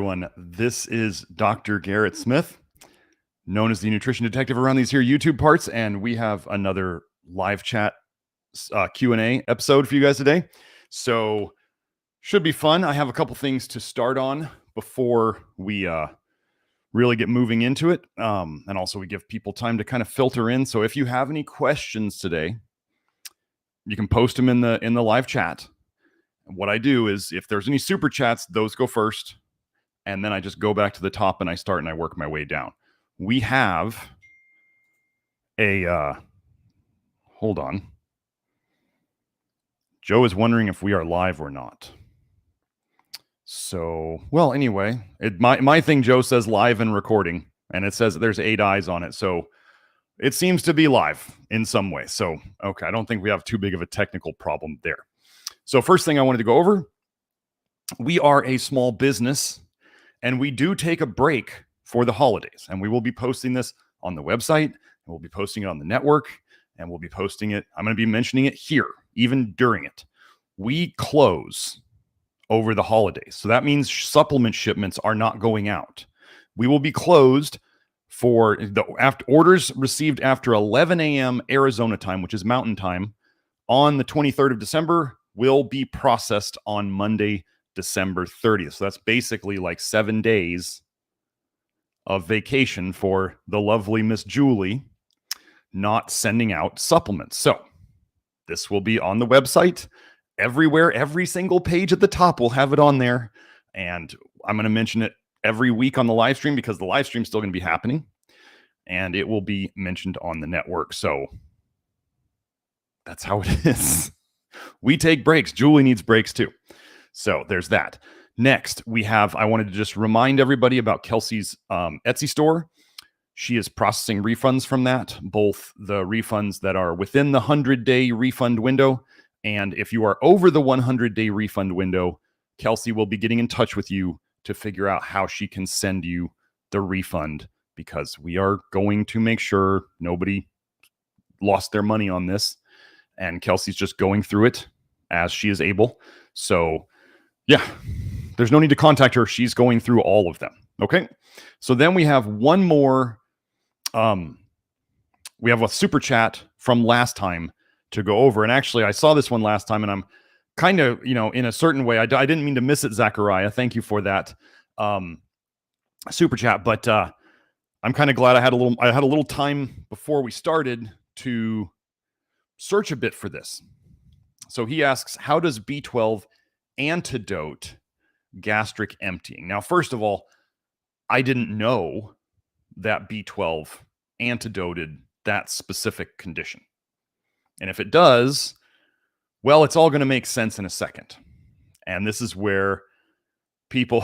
everyone. This is Dr. Garrett Smith, known as the nutrition detective around these here YouTube parts, and we have another live chat Q&A episode for you guys today. So should be fun. I have a couple things to start on before we really get moving into it, and also we give people time to kind of filter in. So if you have any questions today, you can post them in the live chat. What I do is if there's any super chats, those go first. And then I just go back to the top and I start and I work my way down. We have a, hold on. Joe is wondering if we are live or not. So, well, anyway, my thing, Joe says live and recording, and it says there's 8 eyes on it. So it seems to be live in some way. So, okay, I don't think we have too big of a technical problem there. So first thing I wanted to go over, we are a small business and we do take a break for the holidays, and we will be posting this on the website, and we'll be posting it on the network, and we'll be posting it. I'm going to be mentioning it here, even during it. We close over the holidays. So that means supplement shipments are not going out. We will be closed for the orders received after 11 a.m. Arizona time, which is Mountain Time, on the 23rd of December, will be processed on Monday, December 30th. So that's basically like 7 days of vacation for the lovely Miss Julie, not sending out supplements. So this will be on the website everywhere. Every single page at the top will have it on there. And I'm going to mention it every week on the live stream because the live stream is still going to be happening, and it will be mentioned on the network. So that's how it is. We take breaks. Julie needs breaks too. So there's that. Next, I wanted to just remind everybody about Kelsey's Etsy store. She is processing refunds from that, both the refunds that are within the 100-day refund window, and if you are over the 100-day refund window, Kelsey will be getting in touch with you to figure out how she can send you the refund, because we are going to make sure nobody lost their money on this. And Kelsey's just going through it as she is able. So yeah, there's no need to contact her. She's going through all of them. Okay. So then we have one more. We have a super chat from last time to go over. And actually I saw this one last time and I'm kind of, in a certain way, I didn't mean to miss it, Zachariah. Thank you for that super chat. But I'm kind of glad I had a little time before we started to search a bit for this. So he asks, how does B12 antidote gastric emptying? Now, first of all, I didn't know that B12 antidoted that specific condition. And if it does, well, it's all going to make sense in a second. And this is where people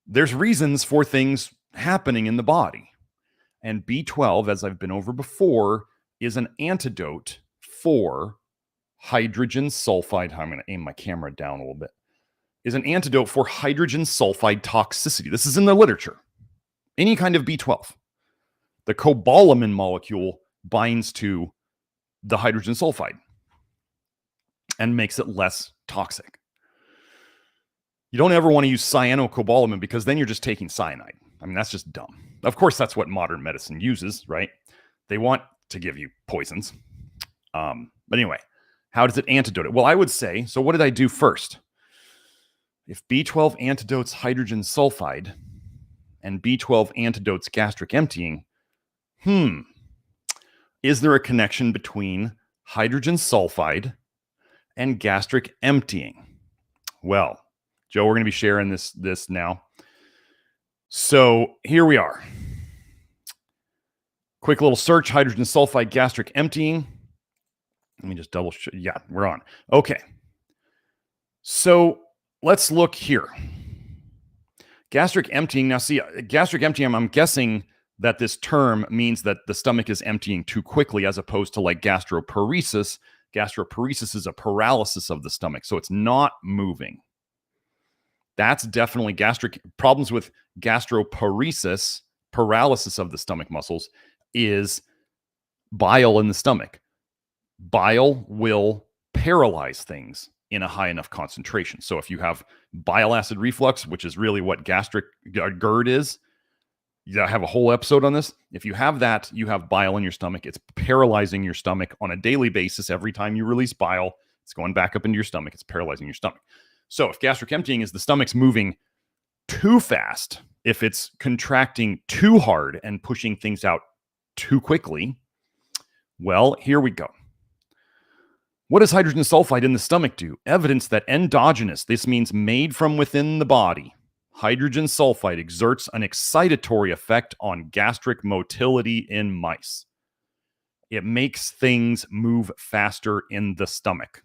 there's reasons for things happening in the body. And B12, as I've been over before, is an antidote for hydrogen sulfide. I'm going to aim my camera down a little bit. Is an antidote for hydrogen sulfide toxicity. This is in the literature. Any kind of B12. The cobalamin molecule binds to the hydrogen sulfide and makes it less toxic. You don't ever want to use cyanocobalamin because then you're just taking cyanide. I mean, that's just dumb. Of course, that's what modern medicine uses, right? They want to give you poisons. But anyway, how does it antidote it? Well, I would say, so what did I do first? If B12 antidotes hydrogen sulfide and B12 antidotes gastric emptying, is there a connection between hydrogen sulfide and gastric emptying? Well, Joe, we're going to be sharing this now. So here we are. Quick little search, hydrogen sulfide gastric emptying. Let me just double check. Yeah, we're on. Okay. So let's look here. Gastric emptying. Now see, gastric emptying, I'm guessing that this term means that the stomach is emptying too quickly as opposed to like gastroparesis. Gastroparesis is a paralysis of the stomach, so it's not moving. That's definitely gastric problems with gastroparesis, paralysis of the stomach muscles, is bile in the stomach. Bile will paralyze things in a high enough concentration. So if you have bile acid reflux, which is really what gastric GERD is, I have a whole episode on this. If you have that, you have bile in your stomach. It's paralyzing your stomach on a daily basis. Every time you release bile, it's going back up into your stomach. It's paralyzing your stomach. So if gastric emptying is the stomach's moving too fast, if it's contracting too hard and pushing things out too quickly, well, here we go. What does hydrogen sulfide in the stomach do? Evidence that endogenous, this means made from within the body, hydrogen sulfide exerts an excitatory effect on gastric motility in mice. It makes things move faster in the stomach.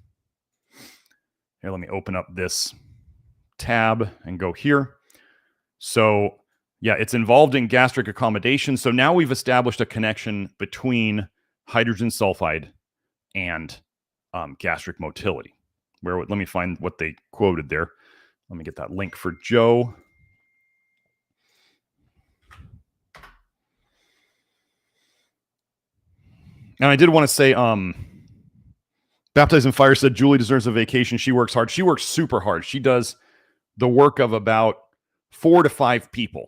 Here, let me open up this tab and go here. So, yeah, it's involved in gastric accommodation. So now we've established a connection between hydrogen sulfide and gastric motility. Let me find what they quoted there. Let me get that link for Joe. And I did want to say, Baptized in Fire said Julie deserves a vacation. She works hard. She works super hard. She does the work of about 4 to 5 people.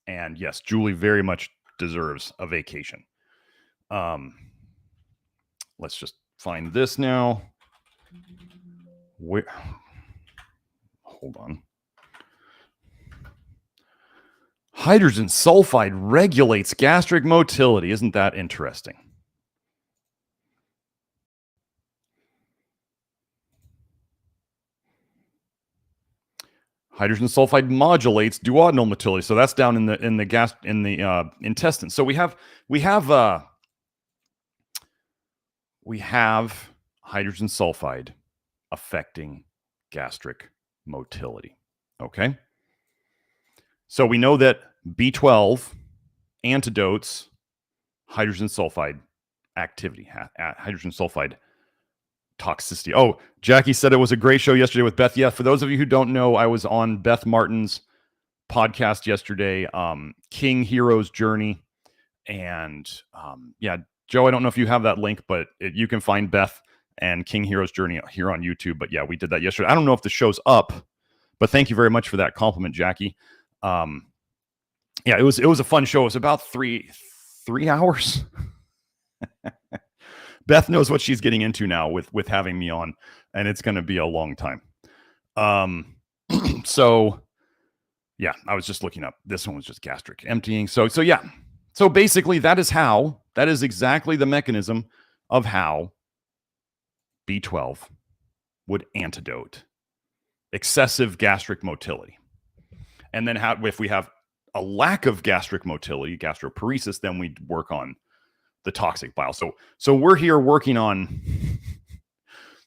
And yes, Julie very much deserves a vacation. Let's just find this now. Hold on. Hydrogen sulfide regulates gastric motility. Isn't that interesting? Hydrogen sulfide modulates duodenal motility. So that's down in the intestine. So we have hydrogen sulfide affecting gastric motility. Okay. So we know that B12 antidotes hydrogen sulfide activity, hydrogen sulfide toxicity. Oh, Jackie said it was a great show yesterday with Beth. Yeah, for those of you who don't know, I was on Beth Martin's podcast yesterday, King Hero's Journey. And yeah, Joe, I don't know if you have that link, but you can find Beth and King Hero's Journey here on YouTube. But yeah, we did that yesterday. I don't know if the show's up, but thank you very much for that compliment, Jackie. Yeah, it was a fun show. It was about three hours. Beth knows what she's getting into now with having me on, and it's going to be a long time. So yeah, I was just looking up. This one was just gastric emptying. So yeah. So basically that is exactly the mechanism of how B12 would antidote excessive gastric motility. And then if we have a lack of gastric motility, gastroparesis, then we work on the toxic bile. So we're here working on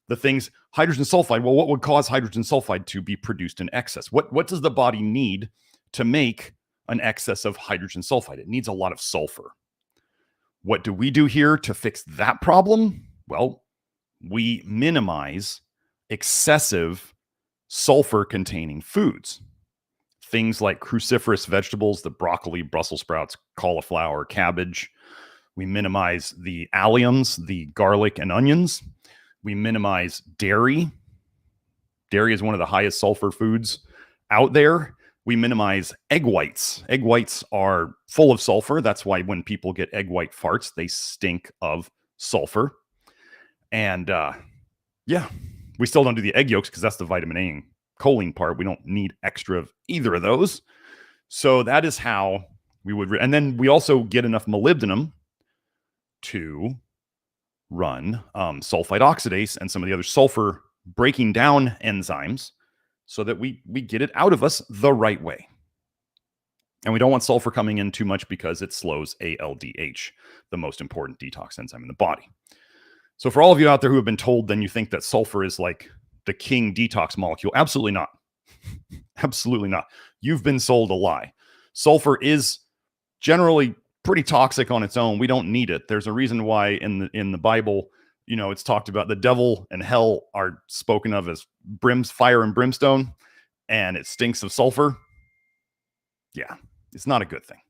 the things, hydrogen sulfide. Well, what would cause hydrogen sulfide to be produced in excess? What does the body need to make an excess of hydrogen sulfide? It needs a lot of sulfur. What do we do here to fix that problem? Well, we minimize excessive sulfur-containing foods. Things like cruciferous vegetables, the broccoli, Brussels sprouts, cauliflower, cabbage. We minimize the alliums, the garlic and onions. We minimize dairy. Dairy is one of the highest sulfur foods out there. We minimize egg whites. Egg whites are full of sulfur. That's why when people get egg white farts, they stink of sulfur. And yeah, we still don't do the egg yolks because that's the vitamin A and choline part. We don't need extra of either of those. So that is how we would. And then we also get enough molybdenum to run sulfide oxidase and some of the other sulfur breaking down enzymes so that we get it out of us the right way. And we don't want sulfur coming in too much because it slows ALDH, the most important detox enzyme in the body. So for all of you out there who have been told, then you think that sulfur is like the king detox molecule. Absolutely not. Absolutely not. You've been sold a lie. Sulfur is generally pretty toxic on its own. We don't need it. There's a reason why in the Bible, you know, it's talked about the devil and hell are spoken of as fire and brimstone, and it stinks of sulfur. Yeah, it's not a good thing.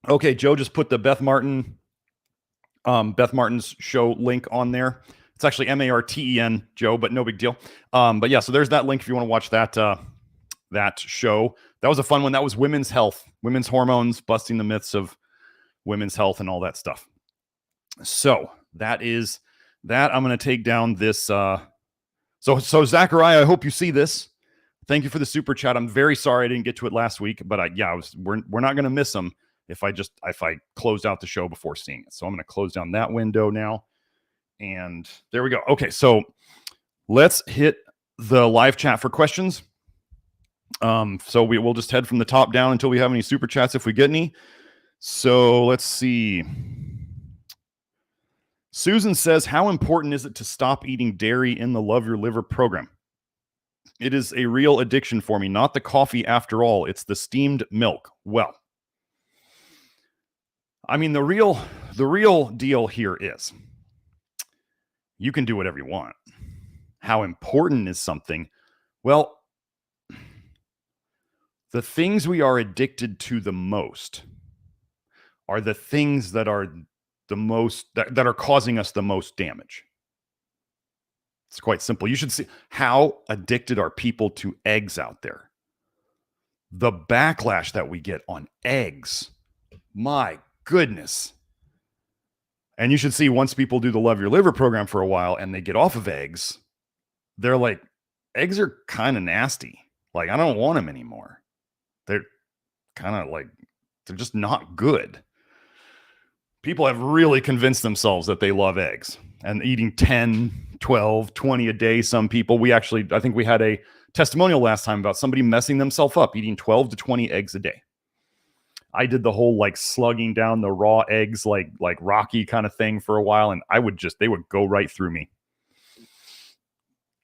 Okay, Joe just put the Beth Martin's show link on there. It's actually Marten, Joe, but no big deal. But yeah, so there's that link if you want to watch that show. That was a fun one. That was women's health, women's hormones, busting the myths of women's health and all that stuff. So that is that. I'm going to take down this. So Zachariah, I hope you see this. Thank you for the super chat. I'm very sorry I didn't get to it last week, but we're not going to miss them if I closed out the show before seeing it. So I'm going to close down that window now. And there we go. Okay, so let's hit the live chat for questions. So we'll just head from the top down until we have any super chats if we get any. So let's see. Susan says, how important is it to stop eating dairy in the Love Your Liver program? It is a real addiction for me, not the coffee after all. It's the steamed milk. Well, I mean, the real deal here is you can do whatever you want. How important is something? Well, the things we are addicted to the most are the things that are the most that are causing us the most damage. It's quite simple. You should see how addicted are people to eggs out there. The backlash that we get on eggs. My goodness. And you should see once people do the Love Your Liver program for a while and they get off of eggs, they're like, eggs are kind of nasty. Like, I don't want them anymore. They're kind of like, they're just not good. People have really convinced themselves that they love eggs and eating 10, 12, 20 a day. Some people, I think we had a testimonial last time about somebody messing themselves up, eating 12 to 20 eggs a day. I did the whole like slugging down the raw eggs, like Rocky kind of thing for a while. And they would go right through me.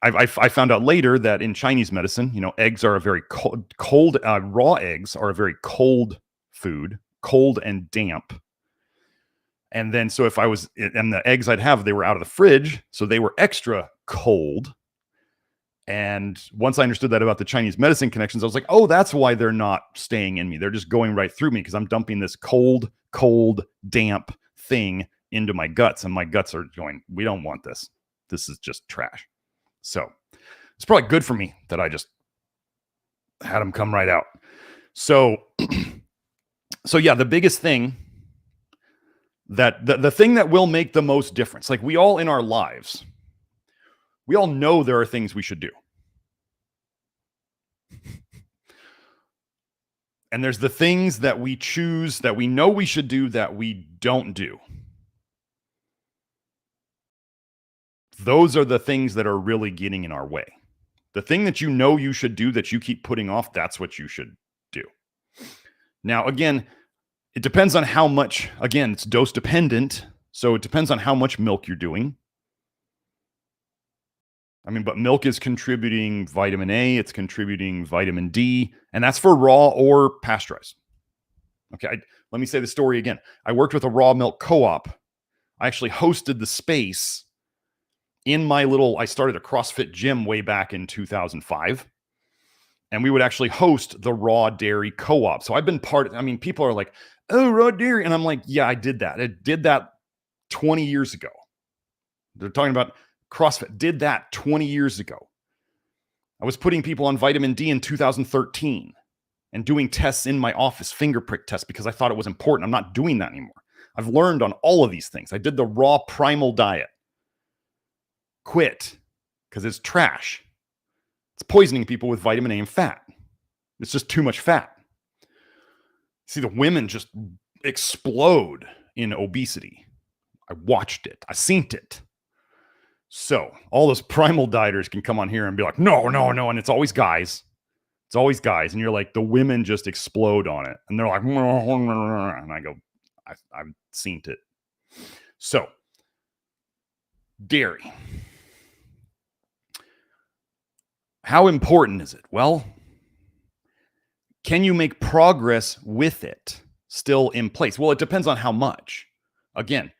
I found out later that in Chinese medicine, eggs are a very cold, raw eggs are a very cold food, cold and damp. And then, so and the eggs I'd have, they were out of the fridge, so they were extra cold. And once I understood that about the Chinese medicine connections, I was like, oh, that's why they're not staying in me. They're just going right through me because I'm dumping this cold, damp thing into my guts. And my guts are going, we don't want this. This is just trash. So it's probably good for me that I just had them come right out. So yeah, the biggest thing that the thing that will make the most difference, like we all in our lives, we all know there are things we should do. And there's the things that we choose that we know we should do that we don't do. Those are the things that are really getting in our way. The thing that you know you should do that you keep putting off, that's what you should do. Now, again, it depends on how much, again, it's dose dependent. So it depends on how much milk you're doing. I mean, but milk is contributing vitamin A, it's contributing vitamin D, and that's for raw or pasteurized. Okay, let me say the story again. I worked with a raw milk co-op. I actually hosted the space in I started a CrossFit gym way back in 2005. And we would actually host the raw dairy co-op. So I've been people are like, oh, raw dairy. And I'm like, yeah, I did that. I did that 20 years ago. They're talking about CrossFit. Did that 20 years ago. I was putting people on vitamin D in 2013 and doing tests in my office, finger prick tests, because I thought it was important. I'm not doing that anymore. I've learned on all of these things. I did the raw primal diet. Quit because it's trash. It's poisoning people with vitamin A and fat. It's just too much fat. See, the women just explode in obesity. I watched it. I seen it. So all those primal dieters can come on here and be like, no. And it's always guys. It's always guys. And you're like, the women just explode on it. And they're like, and I go, I've seen it. So dairy. How important is it? Well, can you make progress with it still in place? Well, it depends on how much. Again,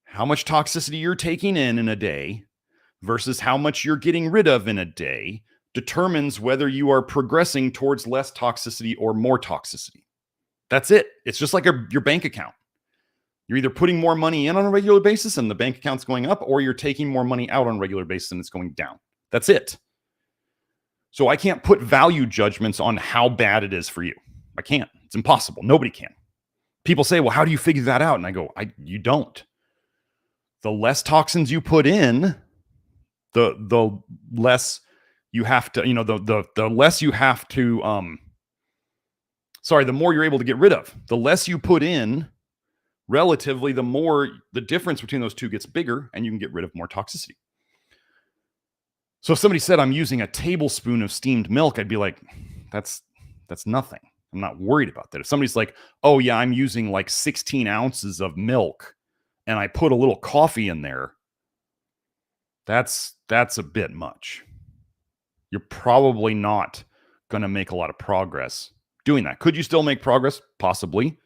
how much toxicity you're taking in a day versus how much you're getting rid of in a day determines whether you are progressing towards less toxicity or more toxicity. That's it. It's just like your bank account. You're either putting more money in on a regular basis and the bank account's going up, or you're taking more money out on a regular basis and it's going down. That's it. So I can't put value judgments on how bad it is for you. I can't. It's impossible. Nobody can. People say, well, how do you figure that out? And I go, you don't. The less toxins you put in, the less you have to, the less you have to, the more you're able to get rid of. The less you put in, relatively, the more the difference between those two gets bigger and you can get rid of more toxicity. So if somebody said I'm using a tablespoon of steamed milk, I'd be like, that's nothing. I'm not worried about that. If somebody's like, oh yeah, I'm using like 16 ounces of milk and I put a little coffee in there, that's a bit much. You're probably not going to make a lot of progress doing that. Could you still make progress? Possibly.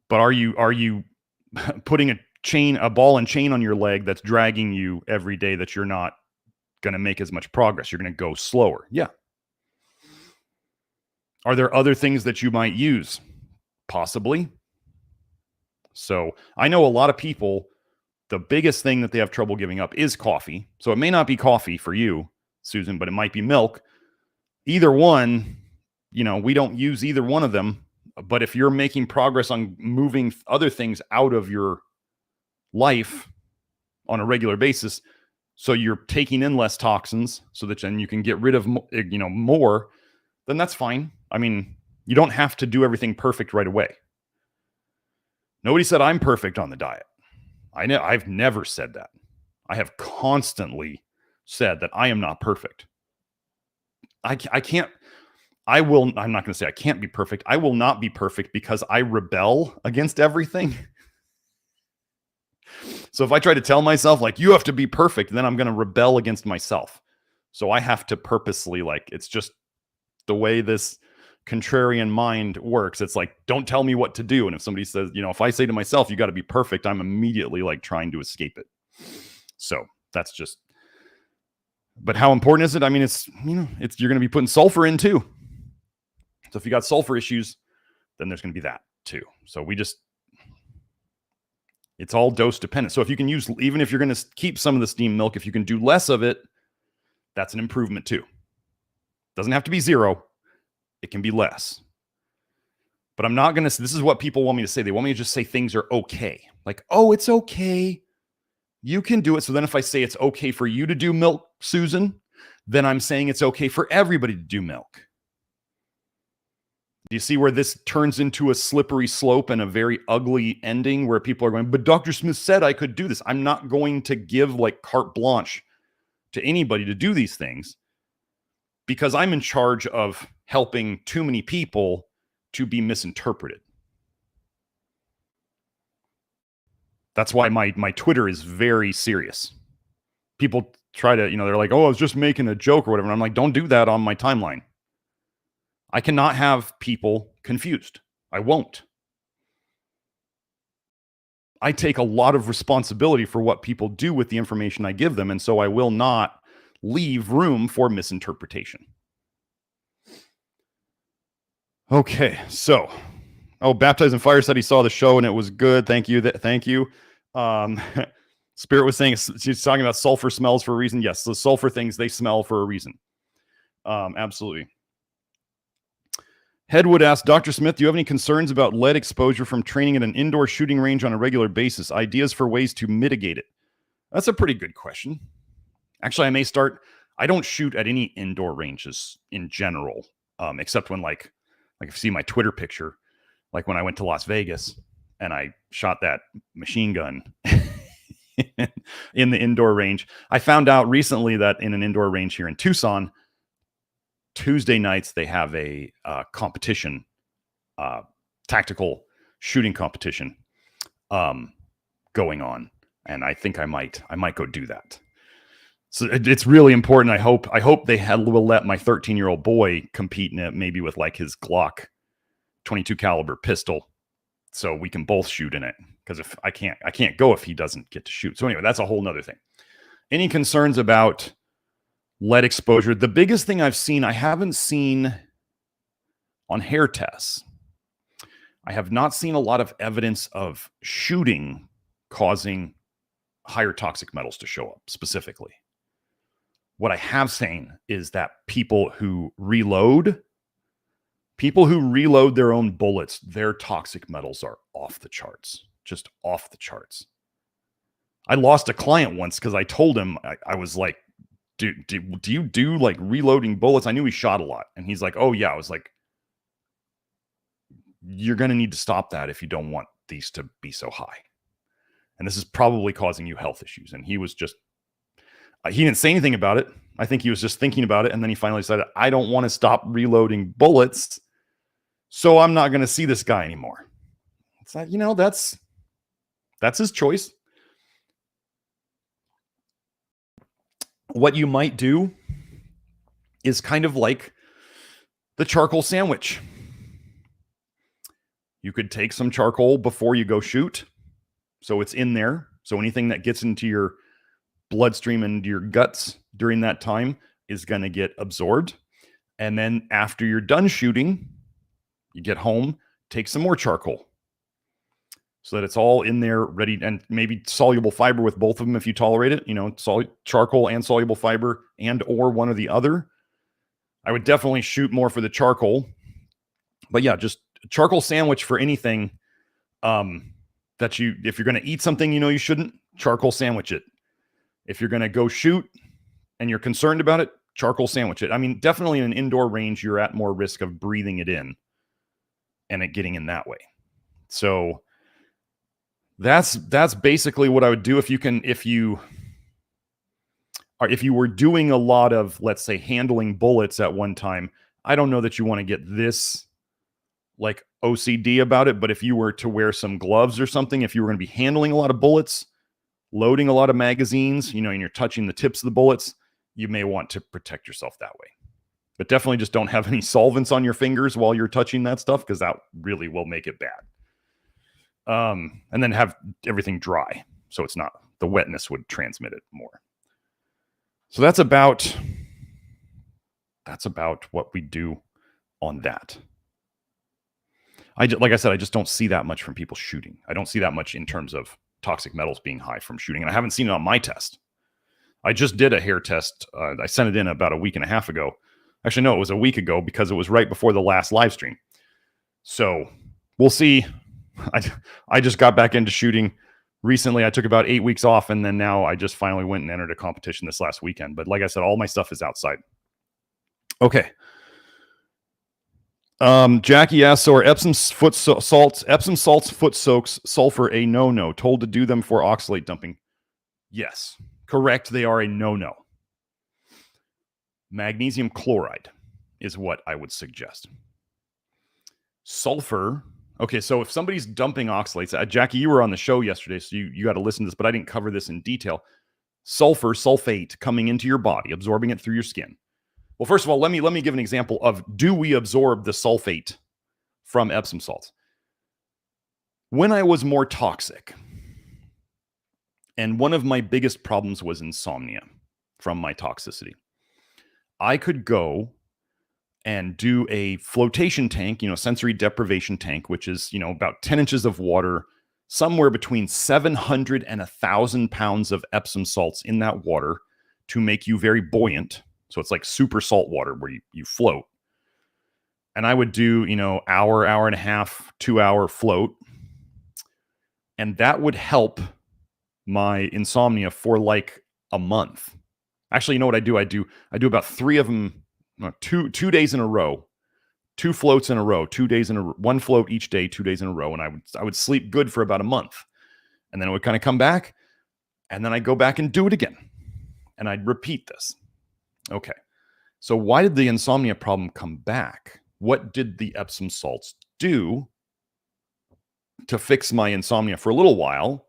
But are you putting a ball and chain on your leg that's dragging you every day that you're not going to make as much progress? You're going to go slower. Yeah. Are there other things that you might use? Possibly. So I know a lot of people, the biggest thing that they have trouble giving up is coffee. So it may not be coffee for you, Susan, but it might be milk. Either one, we don't use either one of them. But if you're making progress on moving other things out of your life on a regular basis, so you're taking in less toxins so that then you can get rid of, more, then that's fine. I mean, you don't have to do everything perfect right away. Nobody said I'm perfect on the diet. I've never said that. I have constantly said that I am not perfect. I'm not going to say I can't be perfect. I will not be perfect because I rebel against everything. So if I try to tell myself like, you have to be perfect, then I'm going to rebel against myself. So I have to purposely, it's just the way this contrarian mind works. It's like, don't tell me what to do. And if somebody says, if I say to myself, you got to be perfect, I'm immediately trying to escape it. So that's just, but how important is it? I mean, it's you're going to be putting sulfur in too. So if you got sulfur issues, then there's going to be that too. So it's all dose dependent. So if you can use, even if you're going to keep some of the steamed milk, if you can do less of it, that's an improvement too. Doesn't have to be zero. It can be less. But I'm not going to, this is what people want me to say. They want me to just say things are okay. Like, oh, it's okay. You can do it. So then if I say it's okay for you to do milk, Susan, then I'm saying it's okay for everybody to do milk. Do you see where this turns into a slippery slope and a very ugly ending where people are going, but Dr. Smith said I could do this. I'm not going to give carte blanche to anybody to do these things because I'm in charge of helping too many people to be misinterpreted. That's why my Twitter is very serious. People try to, they're like, oh, I was just making a joke or whatever. And I'm like, don't do that on my timeline. I cannot have people confused. I won't. I take a lot of responsibility for what people do with the information I give them. And so I will not leave room for misinterpretation. Okay, so, Baptized in Fire said he saw the show and it was good. Thank you. Thank you. Spirit was saying she's talking about sulfur smells for a reason. Yes, the sulfur things, they smell for a reason. Absolutely. Headwood asked, Dr. Smith, do you have any concerns about lead exposure from training at an indoor shooting range on a regular basis? Ideas for ways to mitigate it? That's a pretty good question. Actually, I don't shoot at any indoor ranges in general, except when if you see my Twitter picture, like when I went to Las Vegas and I shot that machine gun in the indoor range. I found out recently that in an indoor range here in Tucson, Tuesday nights, they have a competition, tactical shooting competition going on. And I think I might go do that. So it's really important. I hope they will let my 13-year-old boy compete in it, maybe with his Glock 22 caliber pistol, so we can both shoot in it. Because if I can't go if he doesn't get to shoot. So anyway, that's a whole nother thing. Any concerns about lead exposure? The biggest thing I haven't seen on hair tests. I have not seen a lot of evidence of shooting causing higher toxic metals to show up specifically. What I have seen is that people who reload their own bullets, their toxic metals are off the charts, just off the charts. I lost a client once because I told him, I was like, do you do like reloading bullets? I knew he shot a lot. And he's like, oh yeah. I was like, you're going to need to stop that if you don't want these to be so high. And this is probably causing you health issues. And he was just, he didn't say anything about it. I think he was just thinking about it. And then he finally said, I don't want to stop reloading bullets, so I'm not going to see this guy anymore. It's like, that's his choice. What you might do is kind of like the charcoal sandwich. You could take some charcoal before you go shoot, so it's in there. So anything that gets into your bloodstream and your guts during that time is going to get absorbed. And then after you're done shooting, you get home, take some more charcoal so that it's all in there ready, and maybe soluble fiber with both of them if you tolerate it, charcoal and soluble fiber, and or one or the other. I would definitely shoot more for the charcoal, but yeah, just charcoal sandwich for anything if you're going to eat something you shouldn't, charcoal sandwich it. If you're going to go shoot and you're concerned about it, charcoal sandwich it. I mean, definitely in an indoor range, you're at more risk of breathing it in and it getting in that way. So that's basically what I would do. If you were doing a lot of, let's say, handling bullets at one time, I don't know that you want to get this like OCD about it, but if you were to wear some gloves or something, if you were going to be handling a lot of bullets, loading a lot of magazines, and you're touching the tips of the bullets, you may want to protect yourself that way. But definitely just don't have any solvents on your fingers while you're touching that stuff, because that really will make it bad. And then have everything dry, so it's not, the wetness would transmit it more. So that's about what we do on that. Like I said, I just don't see that much from people shooting. I don't see that much in terms of toxic metals being high from shooting. And I haven't seen it on my test. I just did a hair test. I sent it in about a week and a half ago. Actually, no, it was a week ago because it was right before the last live stream. So we'll see. I just got back into shooting recently. I took about 8 weeks off, and then now I just finally went and entered a competition this last weekend. But like I said, all my stuff is outside. Okay. Jackie asks, so are Epsom salts, foot soaks, sulfur a no-no? Told to do them for oxalate dumping. Yes, correct. They are a no-no. Magnesium chloride is what I would suggest. Sulfur. Okay, so if somebody's dumping oxalates, Jackie, you were on the show yesterday, so you got to listen to this, but I didn't cover this in detail. Sulfur, sulfate coming into your body, absorbing it through your skin. Well, first of all, let me give an example of, do we absorb the sulfate from Epsom salts? When I was more toxic, and one of my biggest problems was insomnia from my toxicity, I could go and do a flotation tank, sensory deprivation tank, which is, about 10 inches of water, somewhere between 700 and 1,000 pounds of Epsom salts in that water to make you very buoyant. So it's like super salt water where you float. And I would do, hour and a half, 2 hour float. And that would help my insomnia for like a month. Actually, you know what I do? I do about 3 of them, two days in a row, 2 floats in a row, 2 days in a row, 1 float each day, 2 days in a row. And I would sleep good for about a month. And then it would kind of come back. And then I'd go back and do it again. And I'd repeat this. Okay. So why did the insomnia problem come back? What did the Epsom salts do to fix my insomnia for a little while?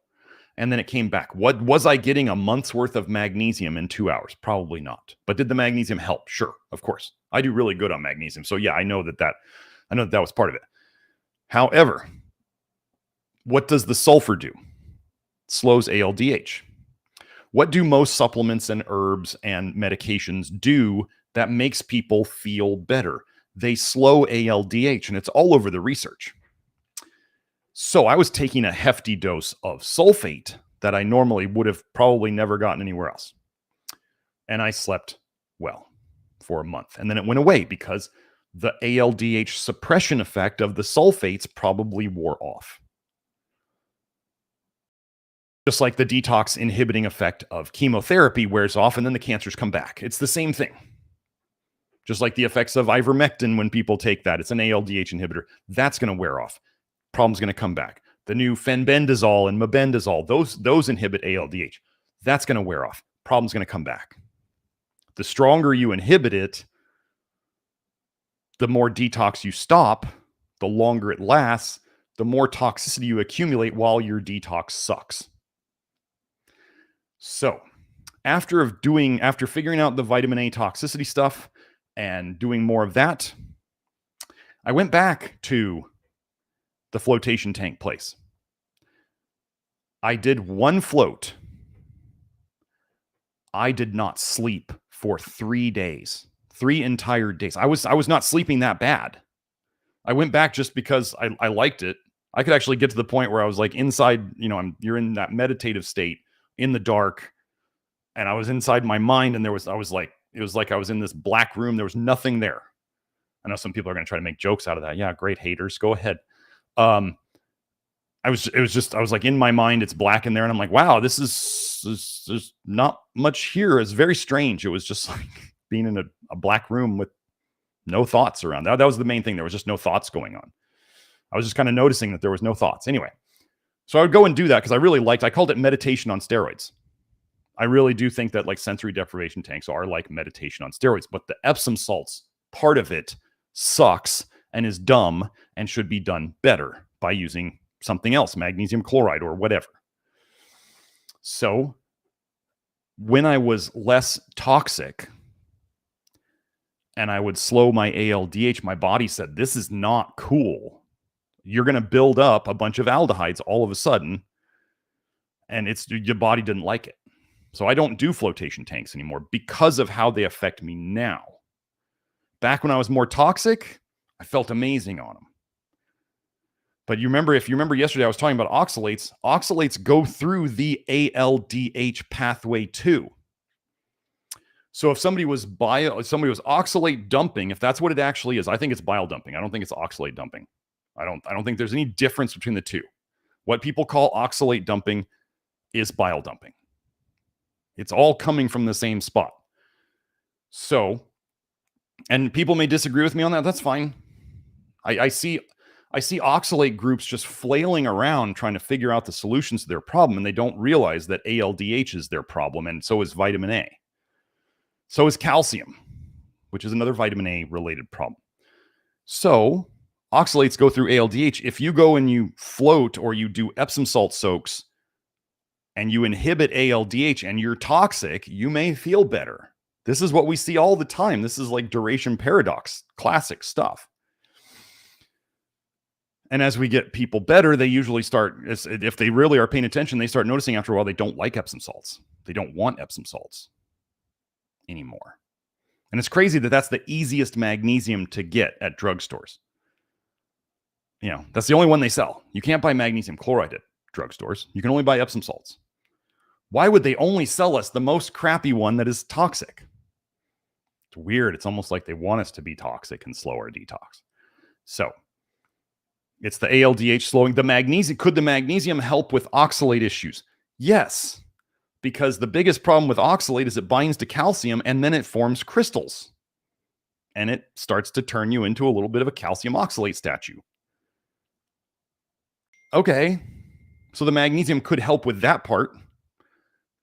And then it came back. What was I getting a month's worth of magnesium in 2 hours? Probably not. But did the magnesium help? Sure, of course. I do really good on magnesium. So yeah, I know that was part of it. However, what does the sulfur do? It slows ALDH. What do most supplements and herbs and medications do that makes people feel better? They slow ALDH, and it's all over the research. So I was taking a hefty dose of sulfate that I normally would have probably never gotten anywhere else. And I slept well for a month. And then it went away because the ALDH suppression effect of the sulfates probably wore off. Just like the detox inhibiting effect of chemotherapy wears off and then the cancers come back. It's the same thing. Just like the effects of ivermectin when people take that. It's an ALDH inhibitor. That's going to wear off. Problem's going to come back. The new fenbendazole and mebendazole, those inhibit ALDH. That's going to wear off. Problem's going to come back. The stronger you inhibit it, the more detox you stop, the longer it lasts, the more toxicity you accumulate while your detox sucks. So after figuring out the vitamin A toxicity stuff and doing more of that, I went back to the flotation tank place. I did one float. I did not sleep for 3 days, 3 entire days. I was not sleeping that bad. I went back just because I liked it. I could actually get to the point where I was like inside, you're in that meditative state in the dark, and I was inside my mind, and it was like I was in this black room. There was nothing there. I know some people are going to try to make jokes out of that. Yeah, great, haters, go ahead. I was like in my mind, it's black in there, and I'm like, wow, there's not much here. It's very strange. It was just like being in a black room with no thoughts around. That was the main thing. There was just no thoughts going on. I was just kind of noticing that there was no thoughts. Anyway, so I would go and do that because I called it meditation on steroids. I really do think that like sensory deprivation tanks are like meditation on steroids, but the Epsom salts part of it sucks and is dumb and should be done better by using something else, magnesium chloride or whatever. So when I was less toxic and I would slow my ALDH, my body said, this is not cool. You're going to build up a bunch of aldehydes all of a sudden, and your body didn't like it. So I don't do flotation tanks anymore because of how they affect me now. Back when I was more toxic, I felt amazing on them. But if you remember yesterday, I was talking about oxalates. Oxalates go through the ALDH pathway too. So if somebody was oxalate dumping, if that's what it actually is, I think it's bile dumping. I don't think it's oxalate dumping. I don't think there's any difference between the two. What people call oxalate dumping is bile dumping. It's all coming from the same spot. So, and people may disagree with me on that. That's fine. I see oxalate groups just flailing around trying to figure out the solutions to their problem, and they don't realize that ALDH is their problem, and so is vitamin A. So is calcium, which is another vitamin A related problem. So oxalates go through ALDH. If you go and you float or you do Epsom salt soaks and you inhibit ALDH and you're toxic, you may feel better. This is what we see all the time. This is like duration paradox, classic stuff. And as we get people better, they usually start, if they really are paying attention, they start noticing after a while they don't like Epsom salts. They don't want Epsom salts anymore. And it's crazy that that's the easiest magnesium to get at drugstores. That's the only one they sell. You can't buy magnesium chloride at drugstores. You can only buy Epsom salts. Why would they only sell us the most crappy one that is toxic? It's weird. It's almost like they want us to be toxic and slow our detox. So it's the ALDH slowing the magnesium. Could the magnesium help with oxalate issues? Yes, because the biggest problem with oxalate is it binds to calcium and then it forms crystals. And it starts to turn you into a little bit of a calcium oxalate statue. Okay, so the magnesium could help with that part.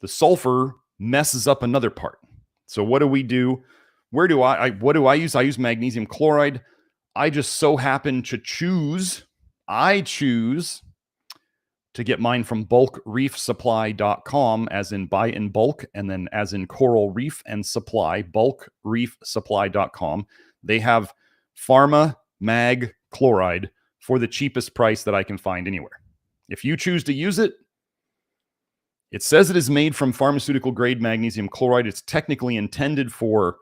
The sulfur messes up another part. So what do we do? What do I use? I use magnesium chloride. I just so happen to choose to get mine from bulkreefsupply.com, as in buy in bulk, and then as in coral reef and supply, bulkreefsupply.com. They have pharma mag chloride for the cheapest price that I can find anywhere. If you choose to use it, it says it is made from pharmaceutical grade magnesium chloride. It's technically intended for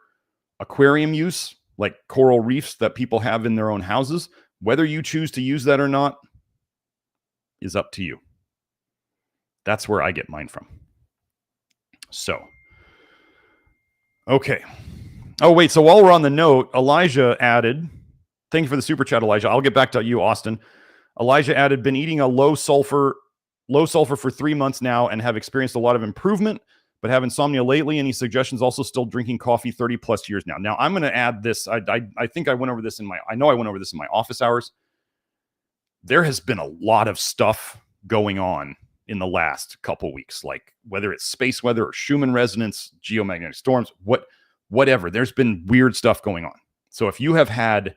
aquarium use, like coral reefs that people have in their own houses. Whether you choose to use that or not, is up to you. That's where I get mine from. So, okay. Oh, wait. So while we're on the note, Elijah added, thank you for the super chat, Elijah. I'll get back to you, Austin. Elijah added, been eating a low sulfur for 3 months now and have experienced a lot of improvement, but have insomnia lately. Any suggestions? Also still drinking coffee 30 plus years now. Now I'm going to add this. I think I went over this I know I went over this in my office hours. There has been a lot of stuff going on in the last couple weeks, like whether it's space weather or Schumann resonance, geomagnetic storms, whatever. There's been weird stuff going on. So if you have had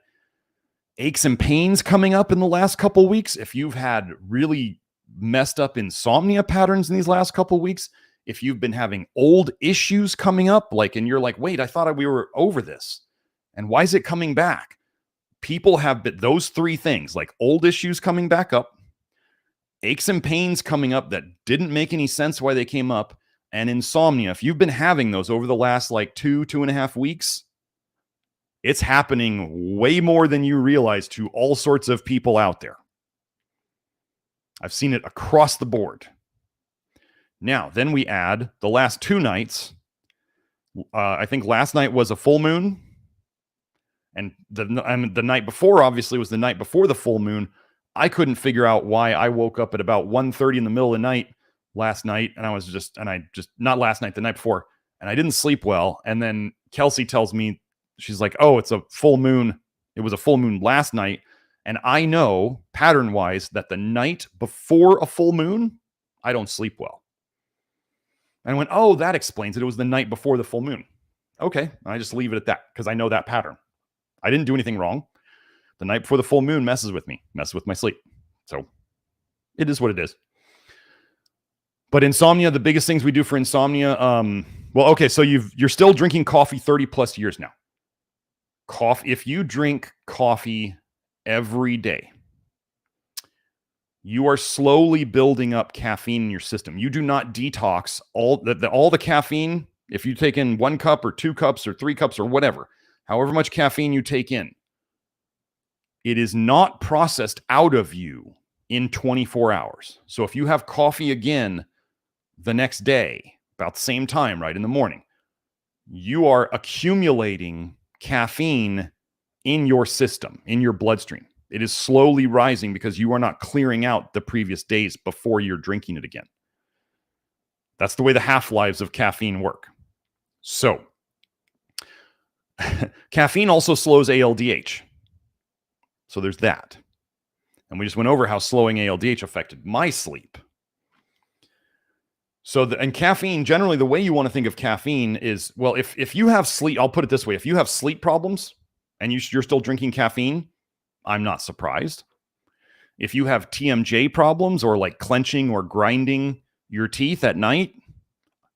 aches and pains coming up in the last couple weeks, if you've had really messed up insomnia patterns in these last couple weeks, if you've been having old issues coming up, and you're like, wait, I thought we were over this, and why is it coming back? People have been, those three things, like old issues coming back up, aches and pains coming up that didn't make any sense why they came up, and insomnia. If you've been having those over the last 2.5 weeks, it's happening way more than you realize to all sorts of people out there. I've seen it across the board. Now, then we add the last 2 nights. I think last night was a full moon. And the night before, obviously, was the night before the full moon. I couldn't figure out why I woke up at about 1:30 in the middle of the night last night. Not last night, the night before. And I didn't sleep well. And then Kelsey tells me, she's like, oh, it's a full moon. It was a full moon last night. And I know pattern-wise that the night before a full moon, I don't sleep well. And I went, oh, that explains it. It was the night before the full moon. Okay, I just leave it at that because I know that pattern. I didn't do anything wrong. The night before the full moon messes with me, messes with my sleep. So it is what it is. But insomnia, the biggest things we do for insomnia, so you're still drinking coffee 30 plus years now. If you drink coffee every day, you are slowly building up caffeine in your system. You do not detox all the caffeine. If you take in 1 cup or 2 cups or 3 cups or whatever, however much caffeine you take in, it is not processed out of you in 24 hours. So if you have coffee again the next day, about the same time, right in the morning, you are accumulating caffeine in your system, in your bloodstream. It is slowly rising because you are not clearing out the previous days before you're drinking it again. That's the way the half-lives of caffeine work. So, caffeine also slows ALDH. So there's that. And we just went over how slowing ALDH affected my sleep. So, and caffeine, generally, the way you want to think of caffeine is, well, if you have sleep, I'll put it this way. If you have sleep problems and you're still drinking caffeine, I'm not surprised. If you have TMJ problems or clenching or grinding your teeth at night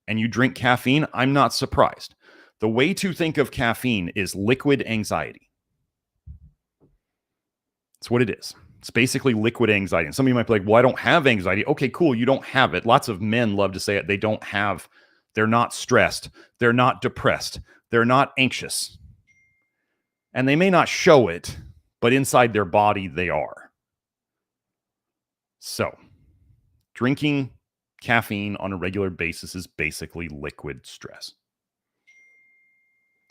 and you drink caffeine, I'm not surprised. The way to think of caffeine is liquid anxiety. That's what it is. It's basically liquid anxiety. And some of you might be like, well, I don't have anxiety. Okay, cool. You don't have it. Lots of men love to say it. They're not stressed. They're not depressed. They're not anxious. And they may not show it, but inside their body, they are. So, drinking caffeine on a regular basis is basically liquid stress.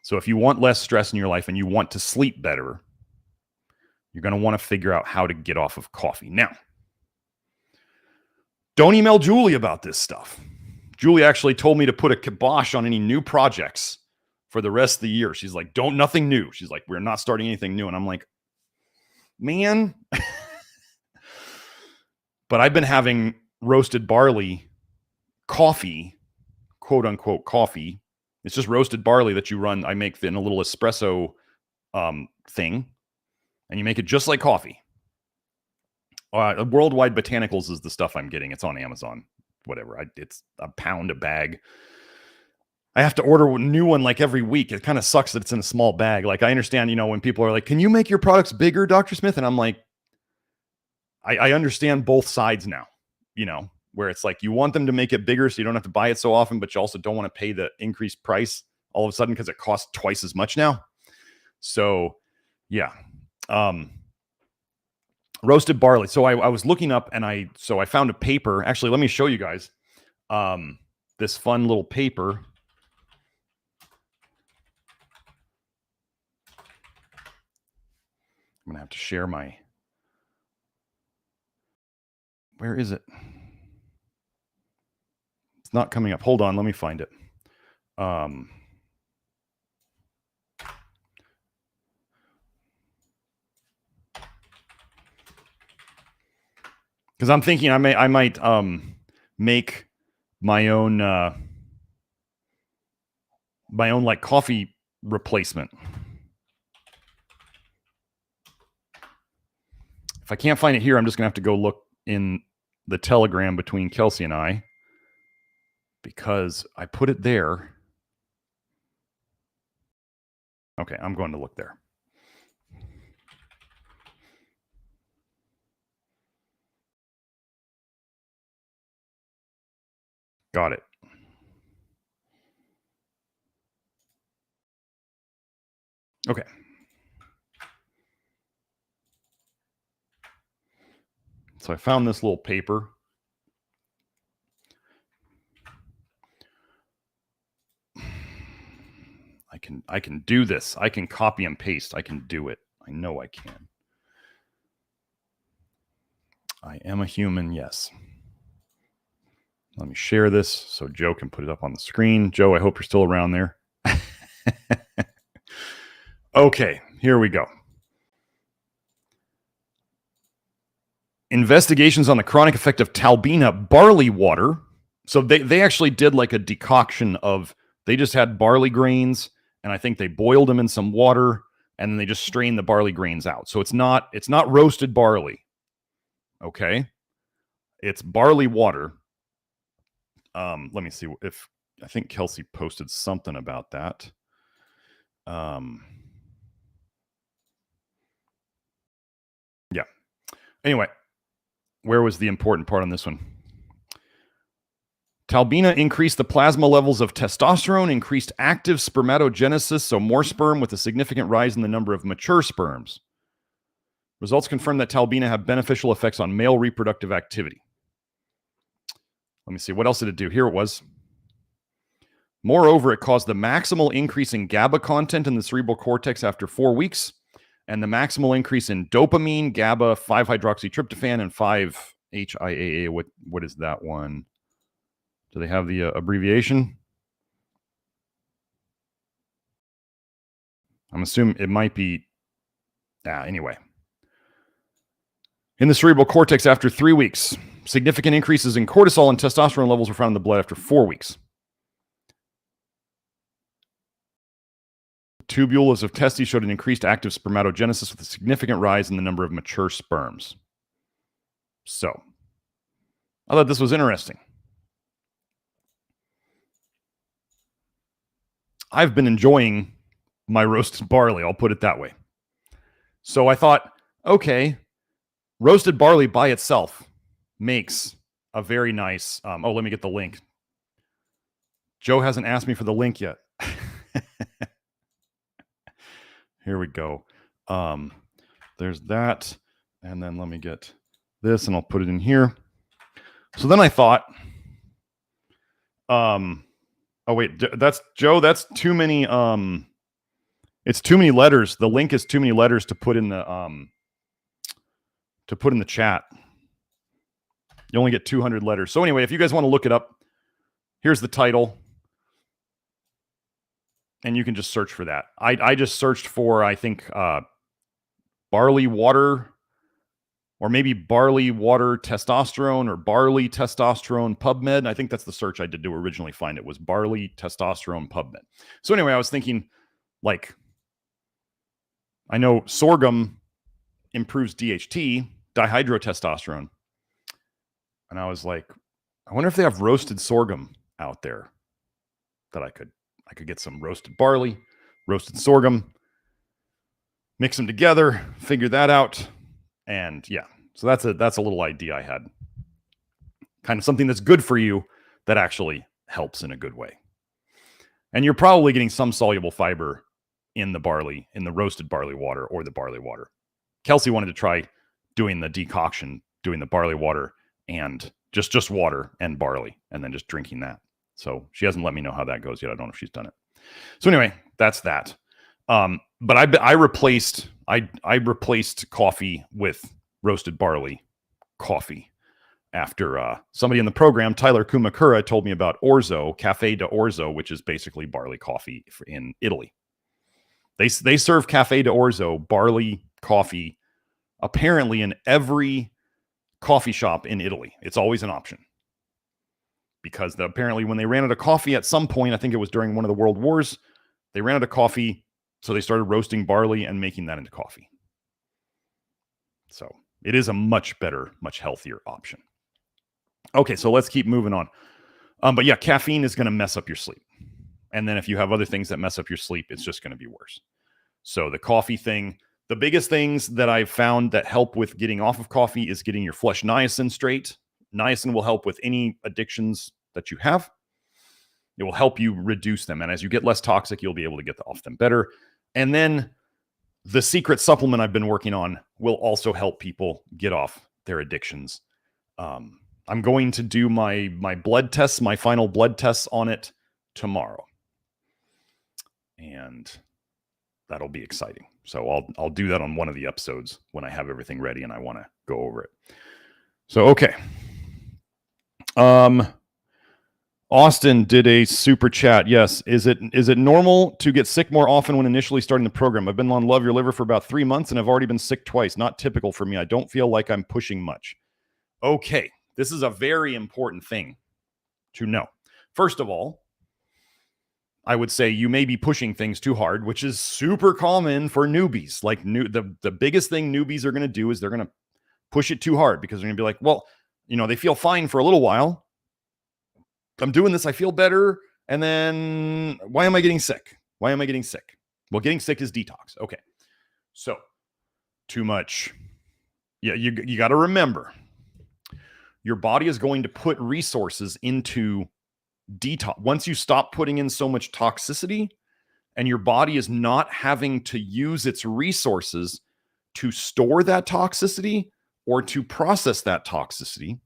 So if you want less stress in your life and you want to sleep better, you're going to want to figure out how to get off of coffee. Now, don't email Julie about this stuff. Julie actually told me to put a kibosh on any new projects for the rest of the year. She's like, nothing new. She's like, we're not starting anything new. And I'm like, man. But I've been having roasted barley coffee, quote unquote coffee. It's just roasted barley that you run. I make in a little espresso thing. And you make it just like coffee. Worldwide Botanicals is the stuff I'm getting. It's on Amazon. Whatever. It's a pound a bag. I have to order a new one every week. It kind of sucks that it's in a small bag. I understand, when people are like, can you make your products bigger, Dr. Smith? And I'm like, I understand both sides now, where it's you want them to make it bigger so you don't have to buy it so often, but you also don't want to pay the increased price all of a sudden because it costs twice as much now. So, yeah. Roasted barley. So I was looking up and I found a paper. Actually, let me show you guys this fun little paper. I'm going to have to share my... Where is it? It's not coming up. Hold on. Let me find it. Because I'm thinking I might make my own like coffee replacement. If I can't find it here, I'm just gonna have to go look in the Telegram between Kelsey and I, because I put it there. Okay, I'm going to look there. Got it. Okay. So I found this little paper. I can do this. I can copy and paste. I can do it. I know I can. I am a human, yes. Let me share this so Joe can put it up on the screen. Joe, I hope you're still around there. Okay, here we go. Investigations on the chronic effect of Talbina barley water. So they actually did like a decoction of, they just had barley grains, and I think they boiled them in some water, and then they just strained the barley grains out. So it's not roasted barley. Okay. It's barley water. Let me see if, I think Kelsey posted something about that. Yeah. Anyway, where was the important part on this one? Talbina increased the plasma levels of testosterone, increased active spermatogenesis, so more sperm with a significant rise in the number of mature sperms. Results confirm that Talbina have beneficial effects on male reproductive activity. Let me see. What else did it do? Here it was. Moreover, it caused the maximal increase in GABA content in the cerebral cortex after 4 weeks, and the maximal increase in dopamine, GABA, 5-hydroxytryptophan, and 5-HIAA. What is that one? Do they have the abbreviation? I'm assuming it might be... anyway. In the cerebral cortex after 3 weeks, significant increases in cortisol and testosterone levels were found in the blood after 4 weeks. Tubules of testes showed an increased active spermatogenesis with a significant rise in the number of mature sperms. So, I thought this was interesting. I've been enjoying my roasted barley, I'll put it that way. So I thought, okay, roasted barley by itself makes a very nice... let me get the link. Joe hasn't asked me for the link yet. Here we go. There's that. And then let me get this and I'll put it in here. So then I thought, oh wait, that's Joe. That's too many. It's too many letters. The link is too many letters to put in the chat. You only get 200 letters. So anyway, if you guys want to look it up, here's the title. And you can just search for that. I just searched for, I think, barley water, or maybe barley water testosterone, or barley testosterone PubMed. I think that's the search I did to originally find it, was barley testosterone PubMed. So anyway, I was thinking, like, I know sorghum improves DHT, dihydrotestosterone. And I was like, I wonder if they have roasted sorghum out there that I could get some roasted barley, roasted sorghum, mix them together, figure that out. And yeah, so that's a little idea I had. Kind of something that's good for you that actually helps in a good way. And you're probably getting some soluble fiber in the barley, in the roasted barley water or the barley water. Kelsey wanted to try doing the decoction, doing the barley water and just water and barley, and then just drinking that. So she hasn't let me know how that goes yet. I don't know if she's done it. So anyway, that's that. But I replaced coffee with roasted barley coffee after somebody in the program, Tyler Kumakura, told me about orzo, cafe d'orzo, which is basically barley coffee in Italy. They serve cafe d'orzo, barley coffee, apparently in every coffee shop in Italy. It's always an option. Because apparently when they ran out of coffee at some point, I think it was during one of the world wars, they ran out of coffee, so they started roasting barley and making that into coffee. So it is a much better, much healthier option. Okay, so let's keep moving on. But yeah, caffeine is going to mess up your sleep. And then if you have other things that mess up your sleep, it's just going to be worse. So the coffee thing, the biggest things that I've found that help with getting off of coffee is getting your flush niacin straight. Niacin will help with any addictions that you have. It will help you reduce them. And as you get less toxic, you'll be able to get off them better. And then the secret supplement I've been working on will also help people get off their addictions. I'm going to do my blood tests, my final blood tests on it tomorrow. And that'll be exciting. So I'll do that on one of the episodes when I have everything ready and I want to go over it. So, okay. Austin did a super chat. Yes. Is it normal to get sick more often when initially starting the program? I've been on Love Your Liver for about 3 months and I've already been sick twice. Not typical for me. I don't feel like I'm pushing much. Okay. This is a very important thing to know. First of all, I would say you may be pushing things too hard, which is super common for newbies. Like the biggest thing newbies are going to do is they're going to push it too hard because they're going to be like, well, they feel fine for a little while. I'm doing this. I feel better. And then why am I getting sick? Why am I getting sick? Well, getting sick is detox. Okay. So too much. Yeah. You got to remember your body is going to put resources into detox. Once you stop putting in so much toxicity and your body is not having to use its resources to store that toxicity or to process that toxicity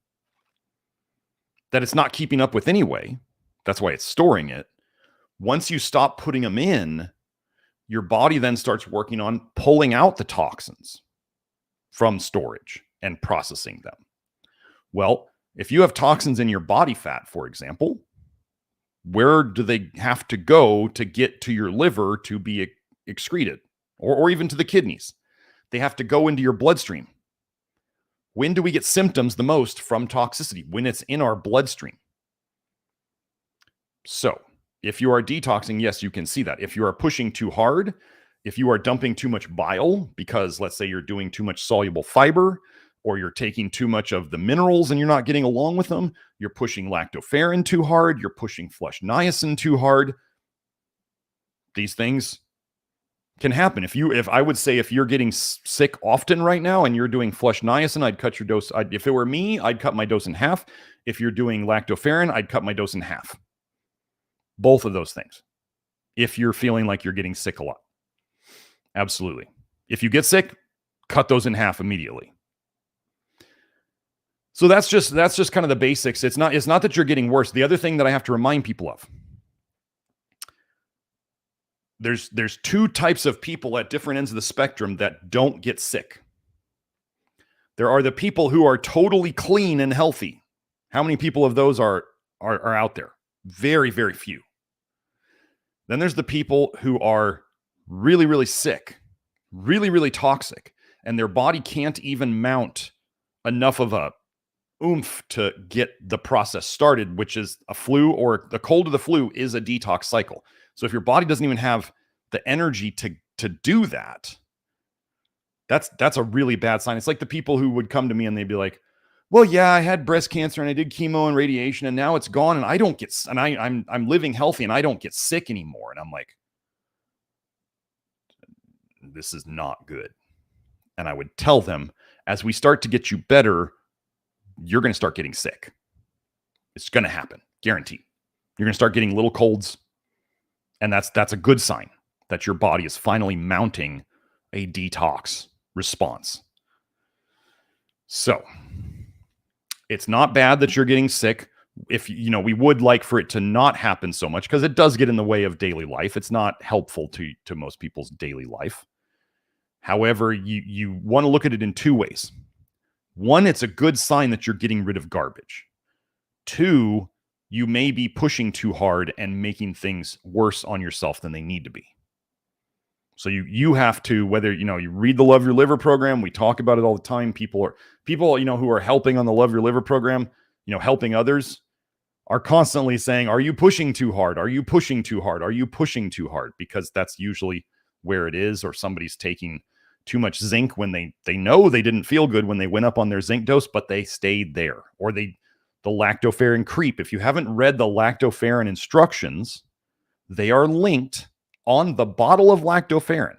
that it's not keeping up with anyway, that's why it's storing it. Once you stop putting them in, your body then starts working on pulling out the toxins from storage and processing them. Well, if you have toxins in your body fat, for example, where do they have to go to get to your liver to be excreted or even to the kidneys? They have to go into your bloodstream. When do we get symptoms the most from toxicity? When it's in our bloodstream. So if you are detoxing, yes, you can see that. If you are pushing too hard, if you are dumping too much bile, because let's say you're doing too much soluble fiber, or you're taking too much of the minerals and you're not getting along with them, you're pushing lactoferrin too hard, you're pushing flush niacin too hard. These things can happen. If I would say if you're getting sick often right now and you're doing flush niacin, I'd cut your dose. If it were me, I'd cut my dose in half. If you're doing lactoferrin, I'd cut my dose in half. Both of those things. If you're feeling like you're getting sick a lot. Absolutely. If you get sick, cut those in half immediately. So that's just kind of the basics. It's not that you're getting worse. The other thing that I have to remind people of, there's two types of people at different ends of the spectrum that don't get sick. There are the people who are totally clean and healthy. How many people of those are out there? Very, very few. Then there's the people who are really, really sick, really, really toxic, and their body can't even mount enough of a oomph to get the process started, which is a flu, or the cold of the flu is a detox cycle. So if your body doesn't even have the energy to do that, that's a really bad sign. It's like the people who would come to me and they'd be like, well, yeah, I had breast cancer and I did chemo and radiation and now it's gone and I don't get, and I'm living healthy and I don't get sick anymore. And I'm like, this is not good. And I would tell them, as we start to get you better, you're going to start getting sick. It's going to happen. Guaranteed. You're going to start getting little colds. And that's a good sign that your body is finally mounting a detox response. So it's not bad that you're getting sick. If we would like for it to not happen so much, because it does get in the way of daily life. It's not helpful to most people's daily life. However, you want to look at it in two ways. One, it's a good sign that you're getting rid of garbage. Two, you may be pushing too hard and making things worse on yourself than they need to be. So you have to, whether you read the Love Your Liver program, we talk about it all the time. People who are helping on the Love Your Liver program, helping others, are constantly saying, are you pushing too hard? Are you pushing too hard? Are you pushing too hard? Because that's usually where it is, or somebody's taking too much zinc when they know they didn't feel good when they went up on their zinc dose, but they stayed there. Or the lactoferrin creep. If you haven't read the lactoferrin instructions, they are linked on the bottle of lactoferrin.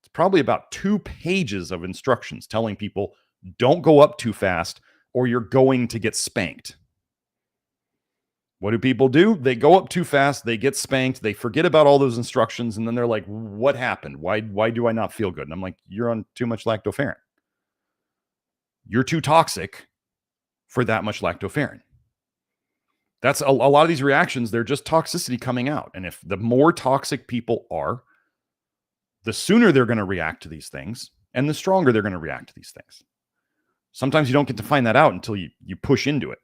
It's probably about 2 pages of instructions telling people don't go up too fast or you're going to get spanked. What do people do? They go up too fast, they get spanked, they forget about all those instructions, and then they're like, what happened? Why do I not feel good? And I'm like, you're on too much lactoferrin. You're too toxic for that much lactoferrin. That's a lot of these reactions, they're just toxicity coming out. And if the more toxic people are, the sooner they're going to react to these things, and the stronger they're going to react to these things. Sometimes you don't get to find that out until you push into it.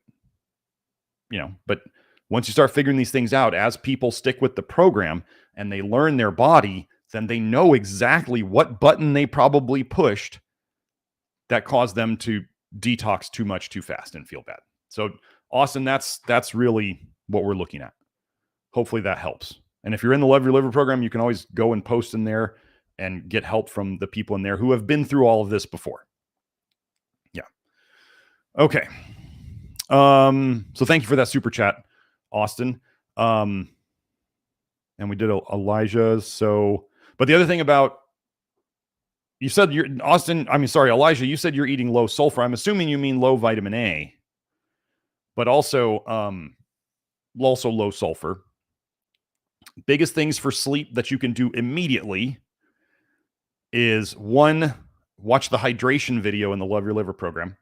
But once you start figuring these things out, as people stick with the program and they learn their body, then they know exactly what button they probably pushed that caused them to detox too much too fast and feel bad. So Austin, that's really what we're looking at. Hopefully that helps. And if you're in the Love Your Liver program, you can always go and post in there and get help from the people in there who have been through all of this before. Yeah. Okay. So thank you for that super chat, Austin. And we did Elijah. But the other thing about, you said Elijah, you said you're eating low sulfur. I'm assuming you mean low vitamin A, but also low sulfur. Biggest things for sleep that you can do immediately is, one, watch the hydration video in the Love Your Liver program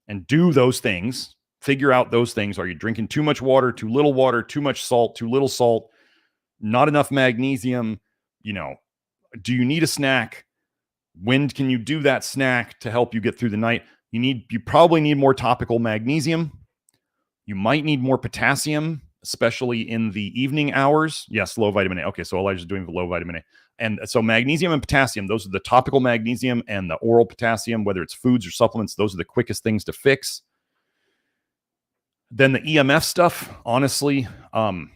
and do those things. Figure out those things. Are you drinking too much water, too little water, too much salt, too little salt, not enough magnesium? Do you need a snack? When can you do that snack to help you get through the night? You probably need more topical magnesium. You might need more potassium, especially in the evening hours. Yes, low vitamin A. Okay, so Elijah's doing the low vitamin A. And so magnesium and potassium, those are the topical magnesium and the oral potassium, whether it's foods or supplements, those are the quickest things to fix. Then the EMF stuff, honestly, the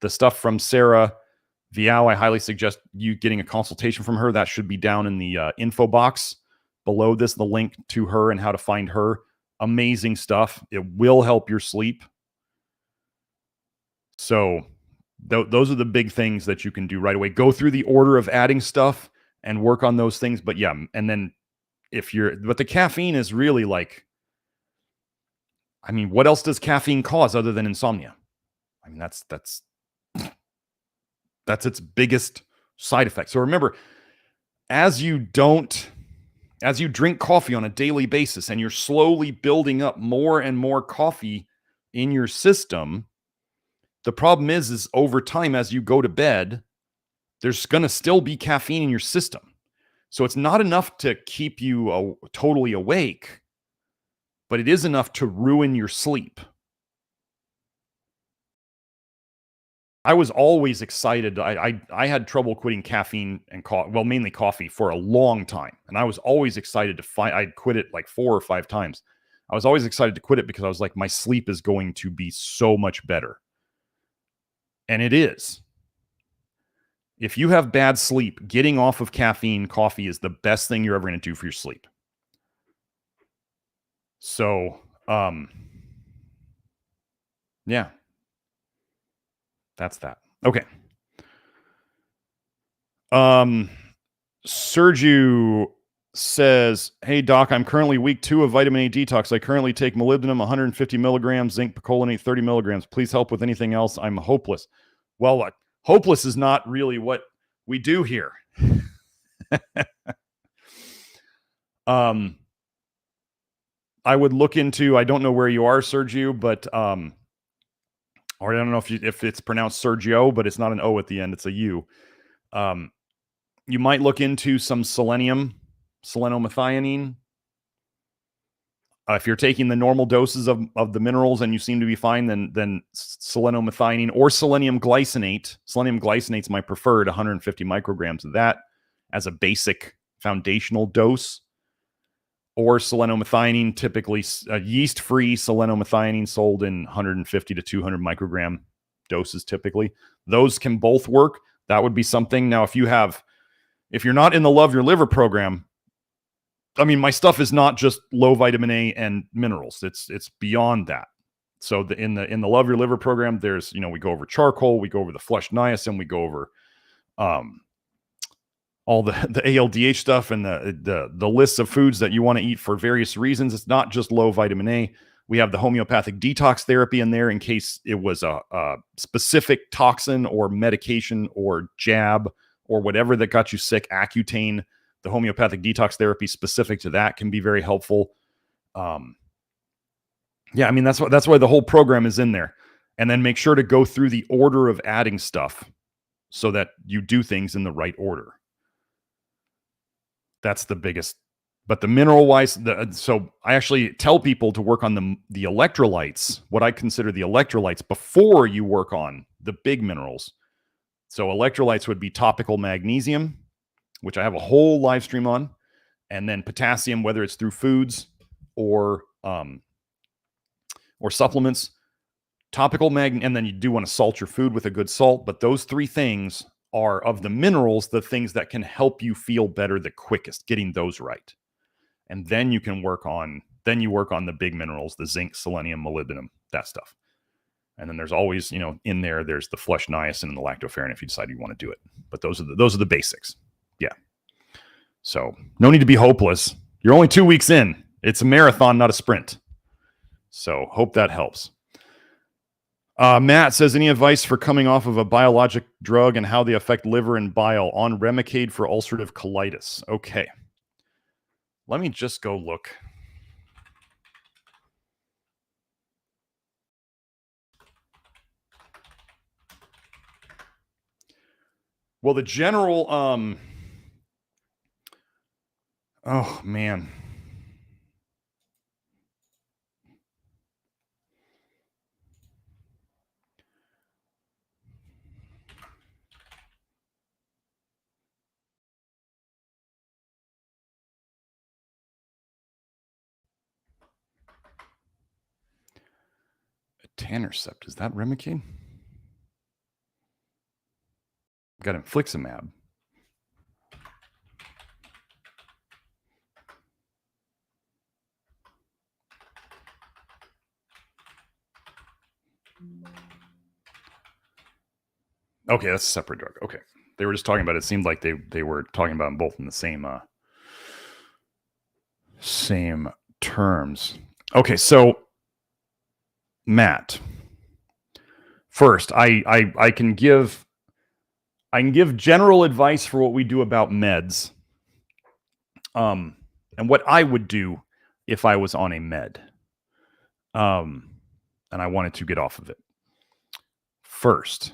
stuff from Sarah Viao, I highly suggest you getting a consultation from her. That should be down in the info box below this, the link to her and how to find her. Amazing stuff. It will help your sleep. So those are the big things that you can do right away. Go through the order of adding stuff and work on those things. But yeah, and then but the caffeine is really like, what else does caffeine cause other than insomnia? That's its biggest side effect. So remember, as you drink coffee on a daily basis and you're slowly building up more and more coffee in your system, the problem is over time, as you go to bed, there's going to still be caffeine in your system. So it's not enough to keep you totally awake, but it is enough to ruin your sleep. I was always excited. I had trouble quitting caffeine and mainly coffee for a long time. And I was always excited to I'd quit it like 4 or 5 times. I was always excited to quit it because I was like, my sleep is going to be so much better. And it is. If you have bad sleep, getting off of caffeine, coffee is the best thing you're ever going to do for your sleep. So, yeah. That's that. Okay. Sergio says, hey, Doc, I'm currently week 2 of vitamin A detox. I currently take molybdenum 150 milligrams, zinc picolinate 30 milligrams. Please help with anything else. I'm hopeless. Well, hopeless is not really what we do here. I would look into, I don't know where you are, Sergio, but or I don't know if it's pronounced Sergio, but it's not an O at the end, it's a U. You might look into some selenomethionine. If you're taking the normal doses of the minerals and you seem to be fine, then selenomethionine or selenium glycinate. Selenium glycinate is my preferred, 150 micrograms of that as a basic foundational dose. Or selenomethionine, typically yeast-free selenomethionine sold in 150 to 200 microgram doses typically. Those can both work. That would be something. Now, if you're not in the Love Your Liver program, I mean, my stuff is not just low vitamin A and minerals. It's beyond that. So in the Love Your Liver program, there's, we go over charcoal, we go over the flush niacin, we go over all the ALDH stuff and the lists of foods that you want to eat for various reasons. It's not just low vitamin A. We have the homeopathic detox therapy in there in case it was a specific toxin or medication or jab or whatever that got you sick. Accutane, the homeopathic detox therapy specific to that, can be very helpful. Yeah, I mean, that's why the whole program is in there. And then make sure to go through the order of adding stuff so that you do things in the right order. That's the biggest. But the mineral wise, so I actually tell people to work on the electrolytes, what I consider the electrolytes, before you work on the big minerals. So electrolytes would be topical magnesium, which I have a whole live stream on, and then potassium, whether it's through foods or supplements. Topical and then you do want to salt your food with a good salt, but those three things are, of the minerals, the things that can help you feel better the quickest, getting those right. And then you work on the big minerals, the zinc, selenium, molybdenum, that stuff. And then there's always, in there, there's the flush niacin and the lactoferrin if you decide you want to do it. But those are the basics. Yeah. So no need to be hopeless. You're only 2 weeks in. It's a marathon, not a sprint. So hope that helps. Matt says, any advice for coming off of a biologic drug and how they affect liver and bile? On Remicade for ulcerative colitis. Okay. Let me just go look. Well, the general, oh man. Etanercept, is that Remicade? Got infliximab. Okay, that's a separate drug. Okay. They were just talking about it. It seemed like they were talking about them both in the same terms. Okay, so Matt, first, I can give general advice for what we do about meds, and what I would do if I was on a med, and I wanted to get off of it. First,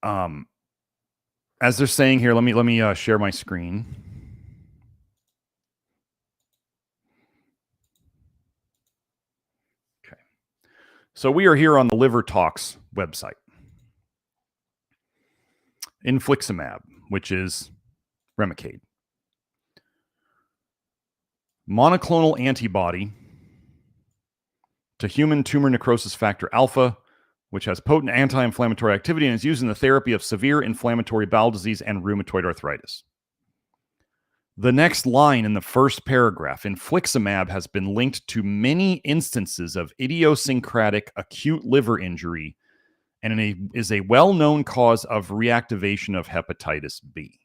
as they're saying here, let me share my screen. Okay, so we are here on the Liver Talks website. Infliximab, which is Remicade. Monoclonal antibody to human tumor necrosis factor alpha, which has potent anti-inflammatory activity and is used in the therapy of severe inflammatory bowel disease and rheumatoid arthritis. The next line in the first paragraph, infliximab has been linked to many instances of idiosyncratic acute liver injury and is a well-known cause of reactivation of hepatitis B.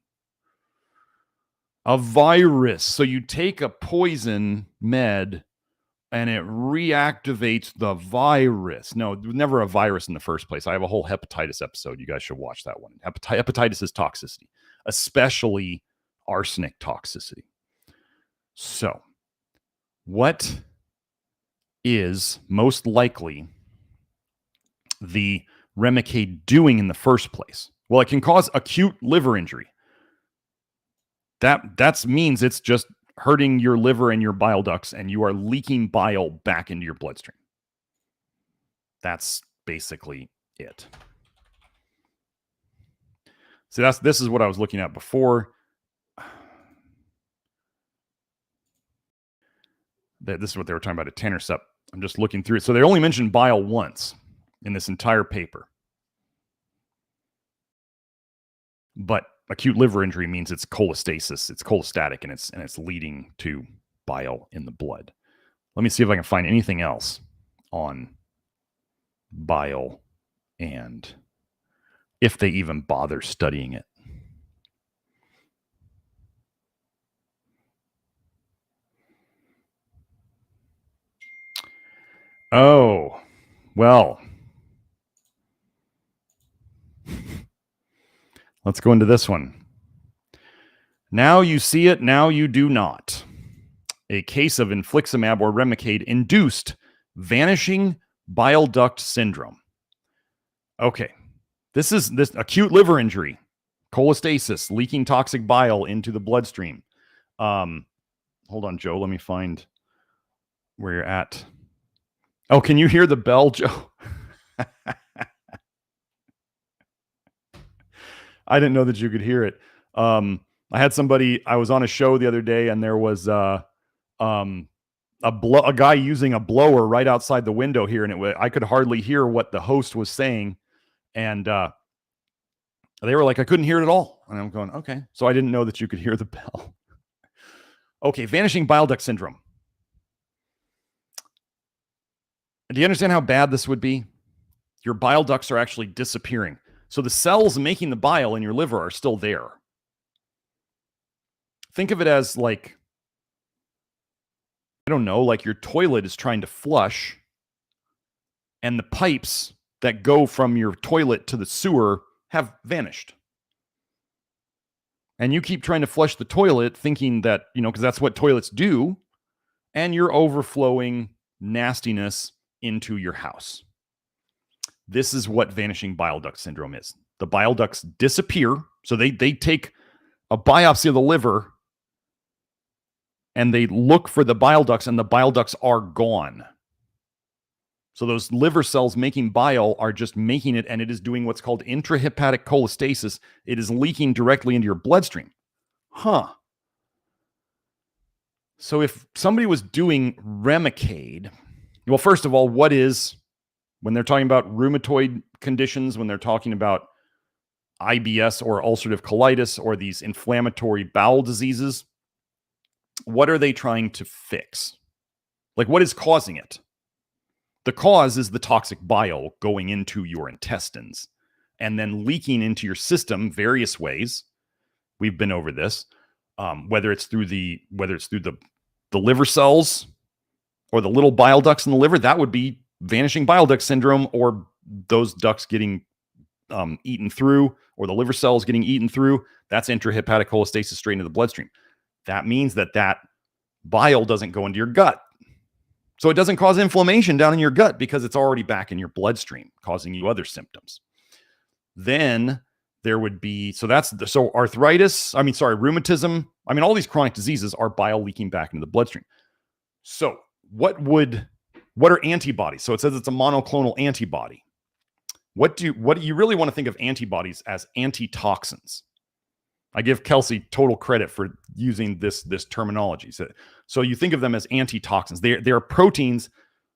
A virus. So you take a poison med and it reactivates the virus. No, never a virus in the first place. I have a whole hepatitis episode. You guys should watch that one. Hepatitis is toxicity, especially arsenic toxicity. So, what is most likely the Remicade doing in the first place? Well, it can cause acute liver injury. That means it's just hurting your liver and your bile ducts, and you are leaking bile back into your bloodstream. That's basically it. So this is what I was looking at before. This is what they were talking about at Tannercept. I'm just looking through it. So they only mentioned bile once in this entire paper. But acute liver injury means it's cholestasis, it's cholestatic, and it's leading to bile in the blood. Let me see if I can find anything else on bile and if they even bother studying it. Oh, well. Let's go into this one. Now you see it, now you do not. A case of infliximab or Remicade induced vanishing bile duct syndrome. Okay, this acute liver injury, cholestasis, leaking toxic bile into the bloodstream. Hold on, Joe. Let me find where you're at. Oh, can you hear the bell, Joe? I didn't know that you could hear it. I had somebody, I was on a show the other day, and there was a guy using a blower right outside the window here, and I could hardly hear what the host was saying. And they were like, I couldn't hear it at all. And I'm going, okay. So I didn't know that you could hear the bell. Okay, vanishing bile duct syndrome. Do you understand how bad this would be? Your bile ducts are actually disappearing. So the cells making the bile in your liver are still there. Think of it as like, I don't know, like your toilet is trying to flush, and the pipes that go from your toilet to the sewer have vanished. And you keep trying to flush the toilet thinking that, because that's what toilets do, and you're overflowing nastiness into your house. This is what vanishing bile duct syndrome is. The bile ducts disappear. So they take a biopsy of the liver and they look for the bile ducts, and the bile ducts are gone. So those liver cells making bile are just making it, and it is doing what's called intrahepatic cholestasis. It is leaking directly into your bloodstream. So if somebody was doing Remicade, well, first of all, when they're talking about rheumatoid conditions, when they're talking about IBS or ulcerative colitis or these inflammatory bowel diseases, what are they trying to fix? Like, what is causing it? The cause is the toxic bile going into your intestines and then leaking into your system various ways. We've been over this, whether it's through the liver cells or the little bile ducts in the liver. That would be vanishing bile duct syndrome, or those ducts getting eaten through, or the liver cells getting eaten through. That's intrahepatic cholestasis straight into the bloodstream. That means that bile doesn't go into your gut. So it doesn't cause inflammation down in your gut because it's already back in your bloodstream, causing you other symptoms. Then there would be, rheumatism. All these chronic diseases are bile leaking back into the bloodstream. So what are antibodies? So it says it's a monoclonal antibody. What do you really want to think of antibodies as? Antitoxins. I give Kelsey total credit for using this terminology. So you think of them as antitoxins. They are proteins,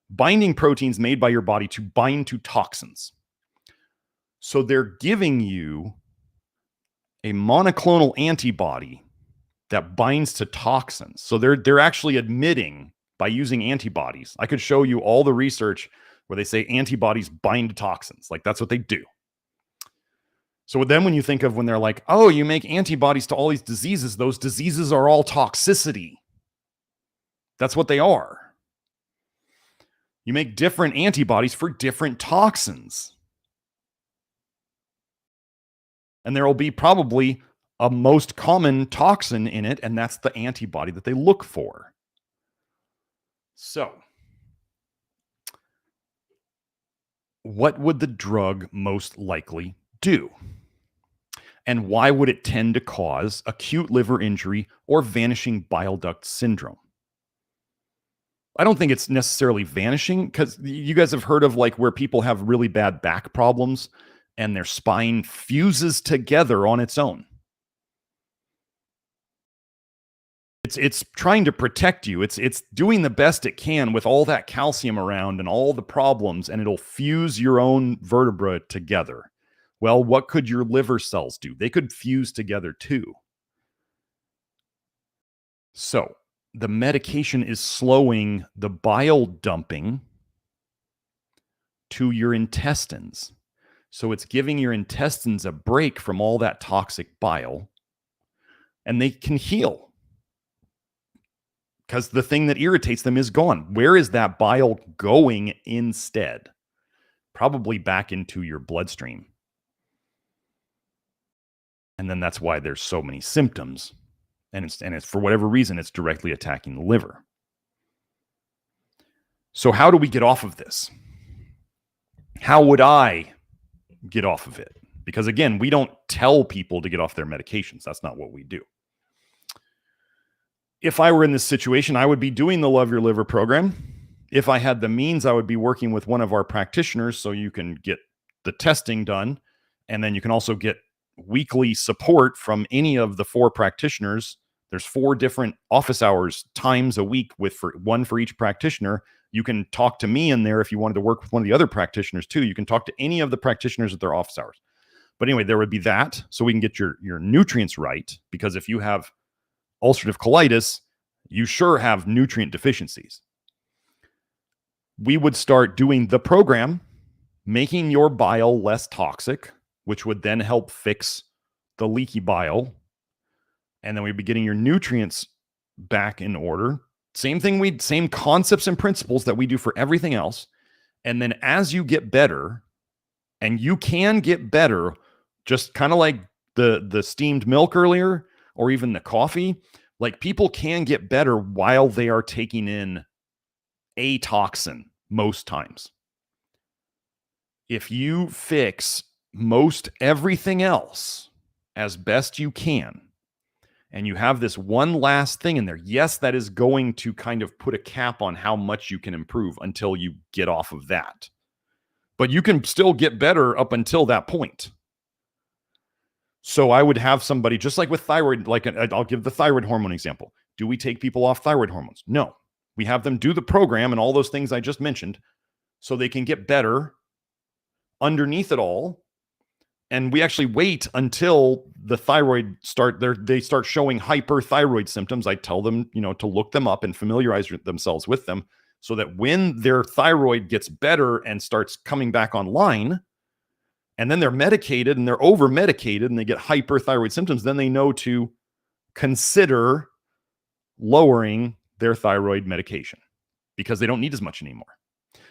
binding proteins made by your body to bind to toxins. So they're giving you a monoclonal antibody that binds to toxins. So they're actually admitting, by using antibodies. I could show you all the research where they say antibodies bind to toxins. Like, that's what they do. So then when you think of when they're like, oh, you make antibodies to all these diseases, those diseases are all toxicity. That's what they are. You make different antibodies for different toxins. And there will be probably a most common toxin in it, and that's the antibody that they look for. So, what would the drug most likely do? And why would it tend to cause acute liver injury or vanishing bile duct syndrome? I don't think it's necessarily vanishing, because you guys have heard of like where people have really bad back problems and their spine fuses together on its own. It's trying to protect you. It's doing the best it can with all that calcium around and all the problems, and it'll fuse your own vertebra together. Well, what could your liver cells do? They could fuse together too. So the medication is slowing the bile dumping to your intestines. So it's giving your intestines a break from all that toxic bile, and they can heal because the thing that irritates them is gone. Where is that bile going instead? Probably back into your bloodstream. And then that's why there's so many symptoms. And it's for whatever reason, it's directly attacking the liver. So how do we get off of this? How would I get off of it? Because again, we don't tell people to get off their medications. That's not what we do. If I were in this situation, I would be doing the Love Your Liver program. If I had the means, I would be working with one of our practitioners so you can get the testing done. And then you can also get weekly support from any of the 4 practitioners. There's 4 different office hours times a week with one for each practitioner. You can talk to me in there if you wanted to work with one of the other practitioners too. You can talk to any of the practitioners at their office hours. But anyway, there would be that, so we can get your nutrients right, because if you have ulcerative colitis, you sure have nutrient deficiencies. We would start doing the program, making your bile less toxic, which would then help fix the leaky bile. And then we'd be getting your nutrients back in order. Same concepts and principles that we do for everything else. And then as you get better, and you can get better, just kind of like the steamed milk earlier, or even the coffee, like people can get better while they are taking in a toxin most times. If you fix most everything else as best you can, and you have this one last thing in there, yes, that is going to kind of put a cap on how much you can improve until you get off of that. But you can still get better up until that point. So I would have somebody, just like with thyroid, like I'll give the thyroid hormone example. Do we take people off thyroid hormones? No. We have them do the program and all those things I just mentioned so they can get better underneath it all. And we actually wait until the thyroid they start showing hyperthyroid symptoms. I tell them, to look them up and familiarize themselves with them so that when their thyroid gets better and starts coming back online, and then they're medicated and they're over medicated and they get hyperthyroid symptoms, then they know to consider lowering their thyroid medication because they don't need as much anymore.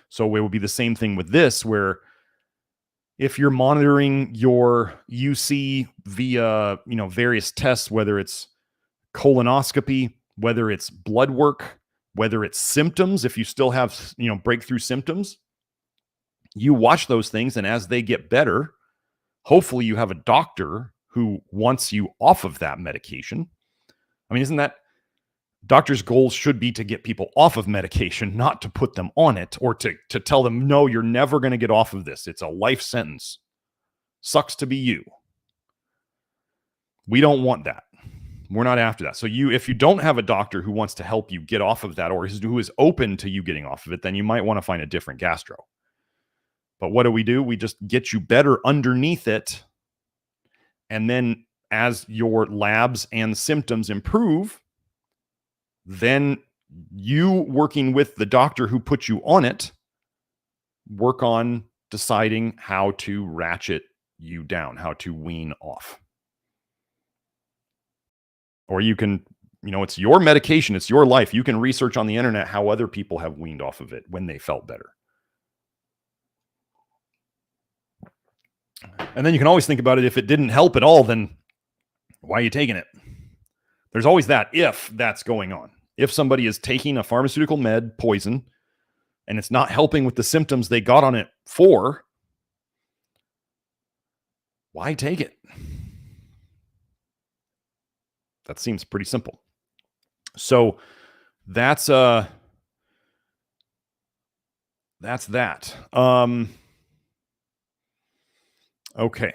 So it will be the same thing with this, where if you're monitoring your UC via, various tests, whether it's colonoscopy, whether it's blood work, whether it's symptoms, if you still have, breakthrough symptoms, you watch those things, and as they get better, hopefully you have a doctor who wants you off of that medication. I mean, isn't that doctors' goals should be to get people off of medication, not to put them on it or to tell them, no, you're never going to get off of this. It's a life sentence. Sucks to be you. We don't want that. We're not after that. So if you don't have a doctor who wants to help you get off of that, or who is open to you getting off of it, then you might want to find a different gastro. But what do? We just get you better underneath it. And then as your labs and symptoms improve, then you, working with the doctor who put you on it, work on deciding how to ratchet you down, how to wean off. Or you can, it's your medication, it's your life. You can research on the internet how other people have weaned off of it when they felt better. And then you can always think about it. If it didn't help at all, then Why are you taking it? There's always that if that's going on. If somebody is taking a pharmaceutical med, poison, and it's not helping with the symptoms they got on it for, why take it? That seems pretty simple. So that's that. Okay.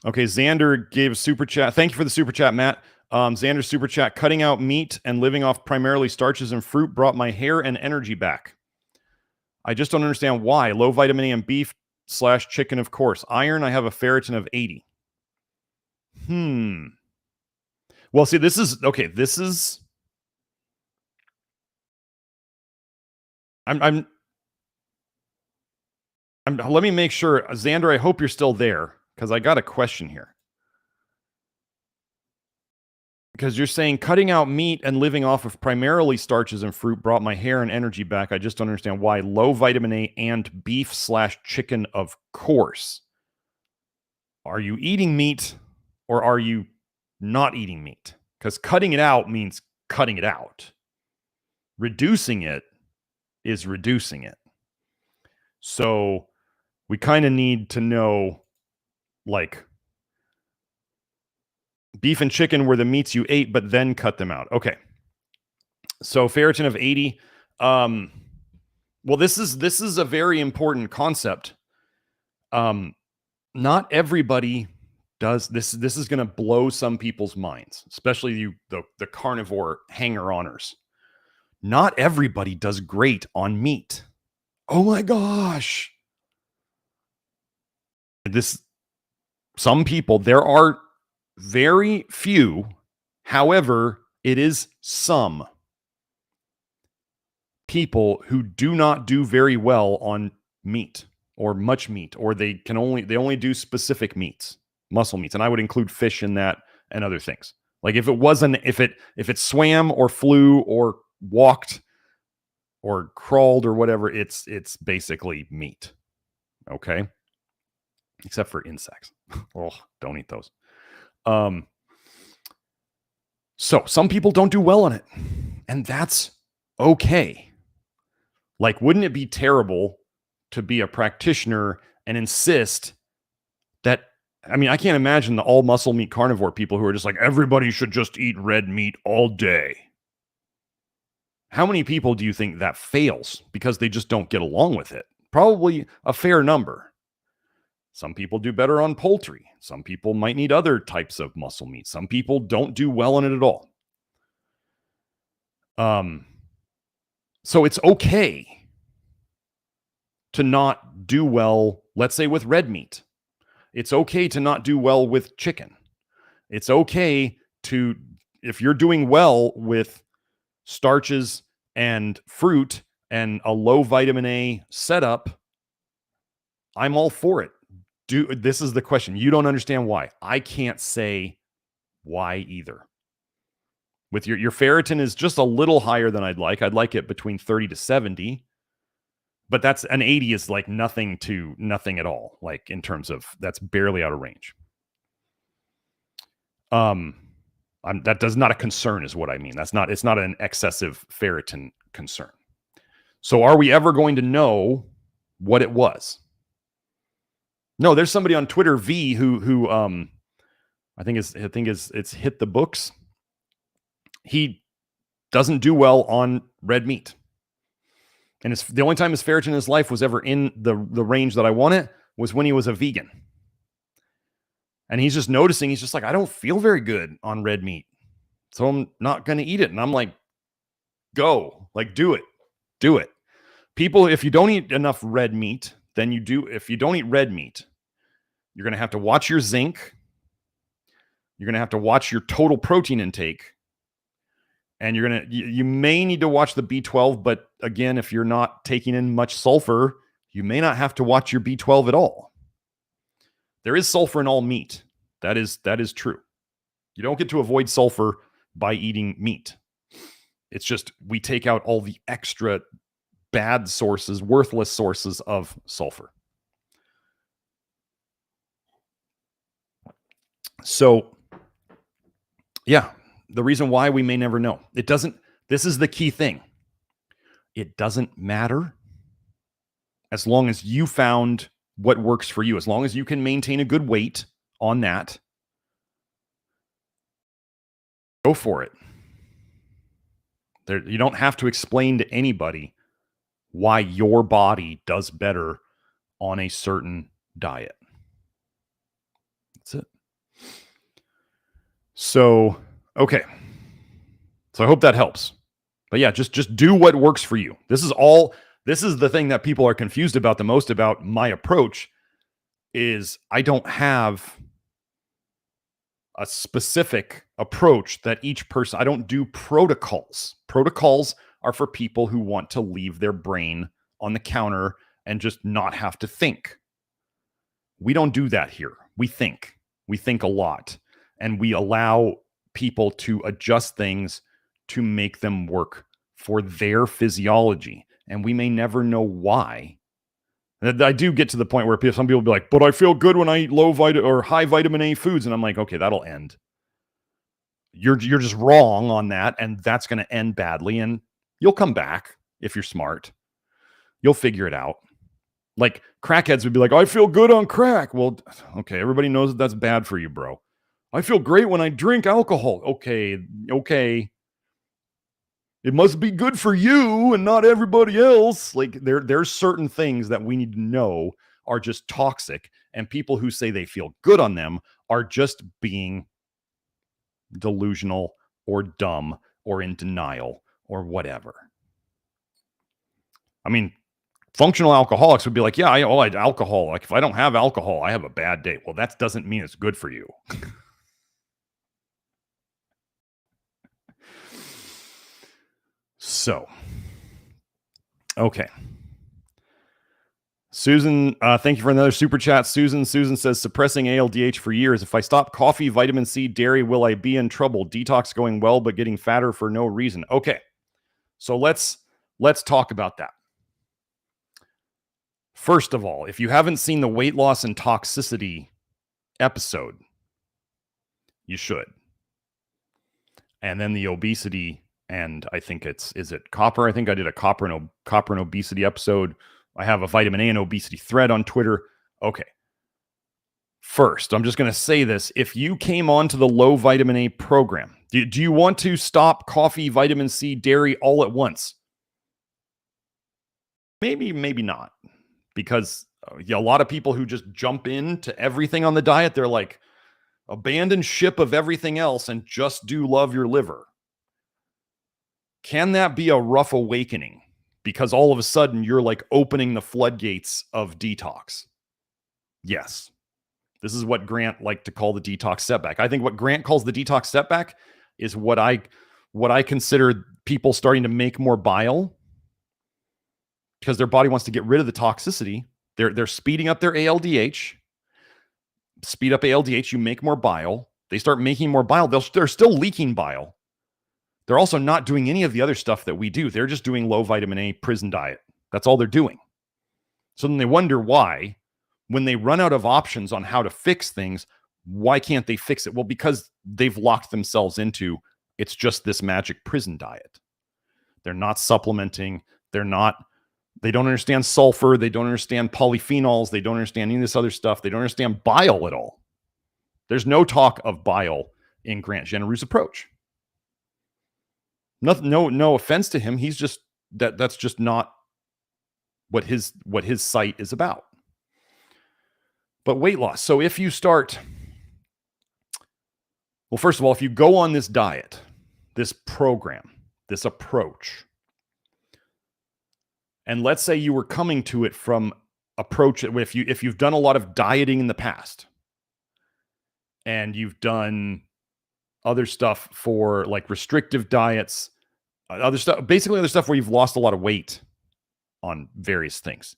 Okay, Xander gave super chat. Thank you for the super chat, Matt. Xander's super chat. Cutting out meat and living off primarily starches and fruit brought my hair and energy back. I just don't understand why. Low vitamin A and beef / chicken, of course. Iron, I have a ferritin of 80. Well, see, this is okay. This is let me make sure. Xander, I hope you're still there because I got a question here. Because you're saying cutting out meat and living off of primarily starches and fruit brought my hair and energy back. I just don't understand why. Low vitamin A and beef / chicken, of course. Are you eating meat or are you not eating meat? Because cutting it out means cutting it out. Reducing it is reducing it. So we kind of need to know, like, beef and chicken were the meats you ate, but then cut them out. Okay. So ferritin of 80. Well, this is a very important concept. Not everybody does this. This is going to blow some people's minds, especially the carnivore hanger-oners. Not everybody does great on meat. Oh my gosh. Some people, there are very few. However, it is some people who do not do very well on meat or much meat, or they only do specific meats, muscle meats. And I would include fish in that and other things. Like if it swam or flew or walked or crawled or whatever, it's basically meat. Okay. Except for insects. Oh, don't eat those. So some people don't do well on it, and that's okay. Like, wouldn't it be terrible to be a practitioner and insist that, I mean, I can't imagine the all muscle meat carnivore people who are just like, everybody should just eat red meat all day. How many people do you think that fails because they just don't get along with it? Probably a fair number. Some people do better on poultry. Some people might need other types of muscle meat. Some people don't do well on it at all. So it's okay to not do well, let's say, with red meat. It's okay to not do well with chicken. It's okay to, if you're doing well with starches and fruit and a low vitamin A setup, I'm all for it. This is the question. You don't understand why. I can't say why either. With your ferritin is just a little higher than I'd like. I'd like it between 30 to 70. But that's an 80 is like nothing at all. Like in terms of, that's barely out of range. That does not a concern is what I mean. It's not an excessive ferritin concern. So are we ever going to know what it was? No, there's somebody on Twitter, V, who I think it's Hit the Books. He doesn't do well on red meat. And it's the only time his ferritin in his life was ever in the range that I want it was when he was a vegan. And he's just noticing, he's just like, I don't feel very good on red meat, so I'm not going to eat it. And I'm like, go, like, do it. People, if you don't eat enough red meat, then if you don't eat red meat, you're going to have to watch your zinc. You're going to have to watch your total protein intake. And you may need to watch the B12, but again, if you're not taking in much sulfur, you may not have to watch your B12 at all. There is sulfur in all meat. That is true. You don't get to avoid sulfur by eating meat. It's just we take out all the extra bad sources, worthless sources of sulfur. So, yeah, the reason why we may never know. It doesn't, this is the key thing. It doesn't matter as long as you found what works for you, as long as you can maintain a good weight on that, go for it. You don't have to explain to anybody why your body does better on a certain diet. That's it. So, okay. So I hope that helps. But yeah, just do what works for you. This is the thing that people are confused about the most about my approach is I don't have a specific approach that each person, I don't do protocols. Protocols are for people who want to leave their brain on the counter and just not have to think. We don't do that here. We think a lot, and we allow people to adjust things to make them work for their physiology. And we may never know why. I do get to the point where some people be like, but I feel good when I eat low vitamin or high vitamin A foods. And I'm like, okay, that'll end. You're just wrong on that. And that's going to end badly. And you'll come back if you're smart. You'll figure it out. Like crackheads would be like, I feel good on crack. Well, okay, everybody knows that that's bad for you, bro. I feel great when I drink alcohol. Okay. It must be good for you and not everybody else. Like there's certain things that we need to know are just toxic, and people who say they feel good on them are just being delusional or dumb or in denial or whatever. I mean, functional alcoholics would be like, yeah, I like alcohol. Like if I don't have alcohol, I have a bad day. Well, that doesn't mean it's good for you. So, okay. Susan, thank you for another super chat. Susan says, suppressing ALDH for years. If I stop coffee, vitamin C, dairy, will I be in trouble? Detox going well, but getting fatter for no reason. Okay. So let's talk about that. First of all, if you haven't seen the weight loss and toxicity episode, you should. And then the obesity, and I think is it copper? I think I did a copper and obesity episode. I have a vitamin A and obesity thread on Twitter. Okay. First, I'm just going to say this. If you came onto the low vitamin A program, do you want to stop coffee, vitamin C, dairy all at once? Maybe not. Because a lot of people who just jump into everything on the diet, they're like, abandon ship of everything else and just do love your liver. Can that be a rough awakening? Because all of a sudden you're like opening the floodgates of detox. Yes. This is what Grant liked to call the detox setback. I think what Grant calls the detox setback is what I consider people starting to make more bile because their body wants to get rid of the toxicity. They're speeding up their ALDH. Speed up ALDH, you make more bile. They start making more bile. They're still leaking bile. They're also not doing any of the other stuff that we do. They're just doing low vitamin A prison diet. That's all they're doing. So then they wonder why, when they run out of options on how to fix things, why can't they fix it? Well, because they've locked themselves into, it's just this magic prison diet. They're not supplementing. They don't understand sulfur. They don't understand polyphenols. They don't understand any of this other stuff. They don't understand bile at all. There's no talk of bile in Grant Generou's approach. No offense to him. He's just that's just not what his site is about. But weight loss. So if you start, well, first of all, if you go on this diet, this program, this approach, and let's say you were coming to it from approach, if you've done a lot of dieting in the past, and you've done other stuff for like restrictive diets, other stuff where you've lost a lot of weight on various things.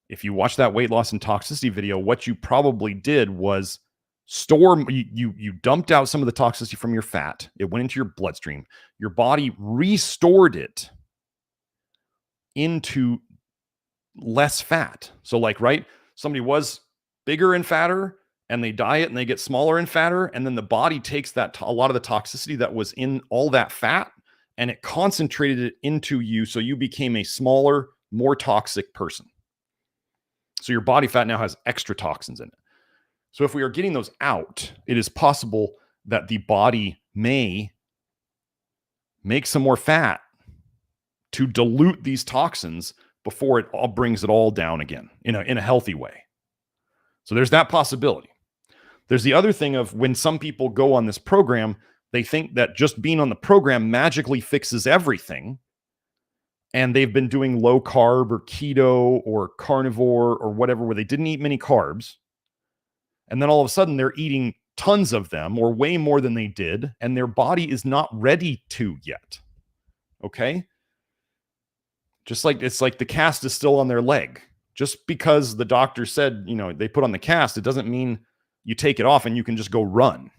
If you watch that weight loss and toxicity video, what you probably did was you dumped out some of the toxicity from your fat. It went into your bloodstream. Your body restored it into less fat. So like, right? Somebody was bigger and fatter. and they diet and they get smaller and fatter. And then the body takes that, a lot of the toxicity that was in all that fat, and it concentrated it into you. So you became a smaller, more toxic person. So your body fat now has extra toxins in it. So if we are getting those out, it is possible that the body may make some more fat to dilute these toxins before it all brings it all down again in a healthy way. So there's that possibility. There's the other thing of when some people go on this program, they think that just being on the program magically fixes everything. And they've been doing low carb or keto or carnivore or whatever, where they didn't eat many carbs. And then all of a sudden they're eating tons of them or way more than they did. And their body is not ready to yet. Okay. Just like it's like the cast is still on their leg. Just because the doctor said, you know, they put on the cast, it doesn't mean you take it off and you can just go run.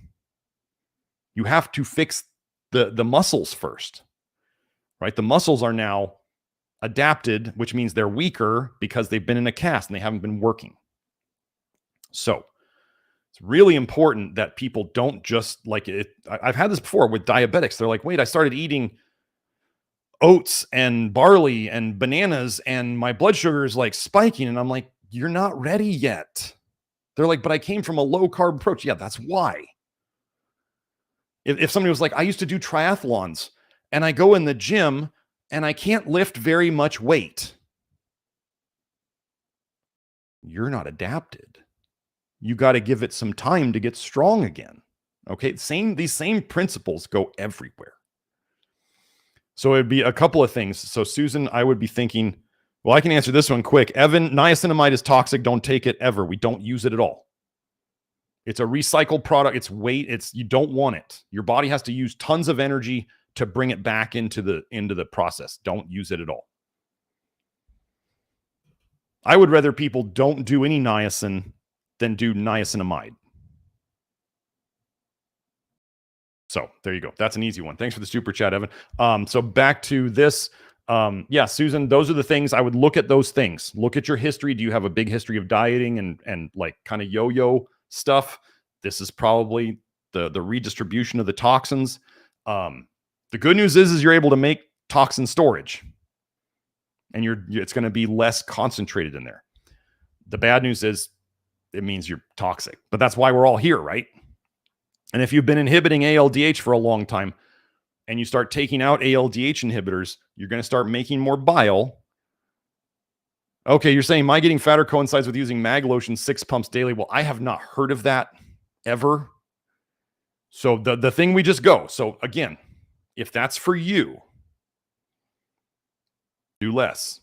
You have to fix the muscles first, right? The muscles are now adapted, which means they're weaker because they've been in a cast and they haven't been working. So it's really important that people don't just like it. I've had this before with diabetics. They're like, wait, I started eating oats and barley and bananas and my blood sugar is like spiking. And I'm like, you're not ready yet. They're like, but I came from a low carb approach. Yeah, that's why. If somebody was like, I used to do triathlons and I go in the gym and I can't lift very much weight. You're not adapted. You got to give it some time to get strong again. Okay. These same principles go everywhere. So it'd be a couple of things. So Susan, I would be thinking, well, I can answer this one quick. Evan, niacinamide is toxic. Don't take it ever. We don't use it at all. It's a recycled product. It's weight. You don't want it. Your body has to use tons of energy to bring it back into the process. Don't use it at all. I would rather people don't do any niacin than do niacinamide. So there you go. That's an easy one. Thanks for the super chat, Evan. So back to this. Yeah, Susan, those are the things I would look at. Those things. Look at your history. Do you have a big history of dieting and like kind of yo-yo stuff? This is probably the redistribution of the toxins. The good news is you're able to make toxin storage, and it's going to be less concentrated in there. The bad news is it means you're toxic, but that's why we're all here, right? And if you've been inhibiting ALDH for a long time and you start taking out ALDH inhibitors, you're going to start making more bile. Okay, you're saying my getting fatter coincides with using mag lotion 6 pumps daily. Well, I have not heard of that ever. So the thing we just go. So again, if that's for you, do less.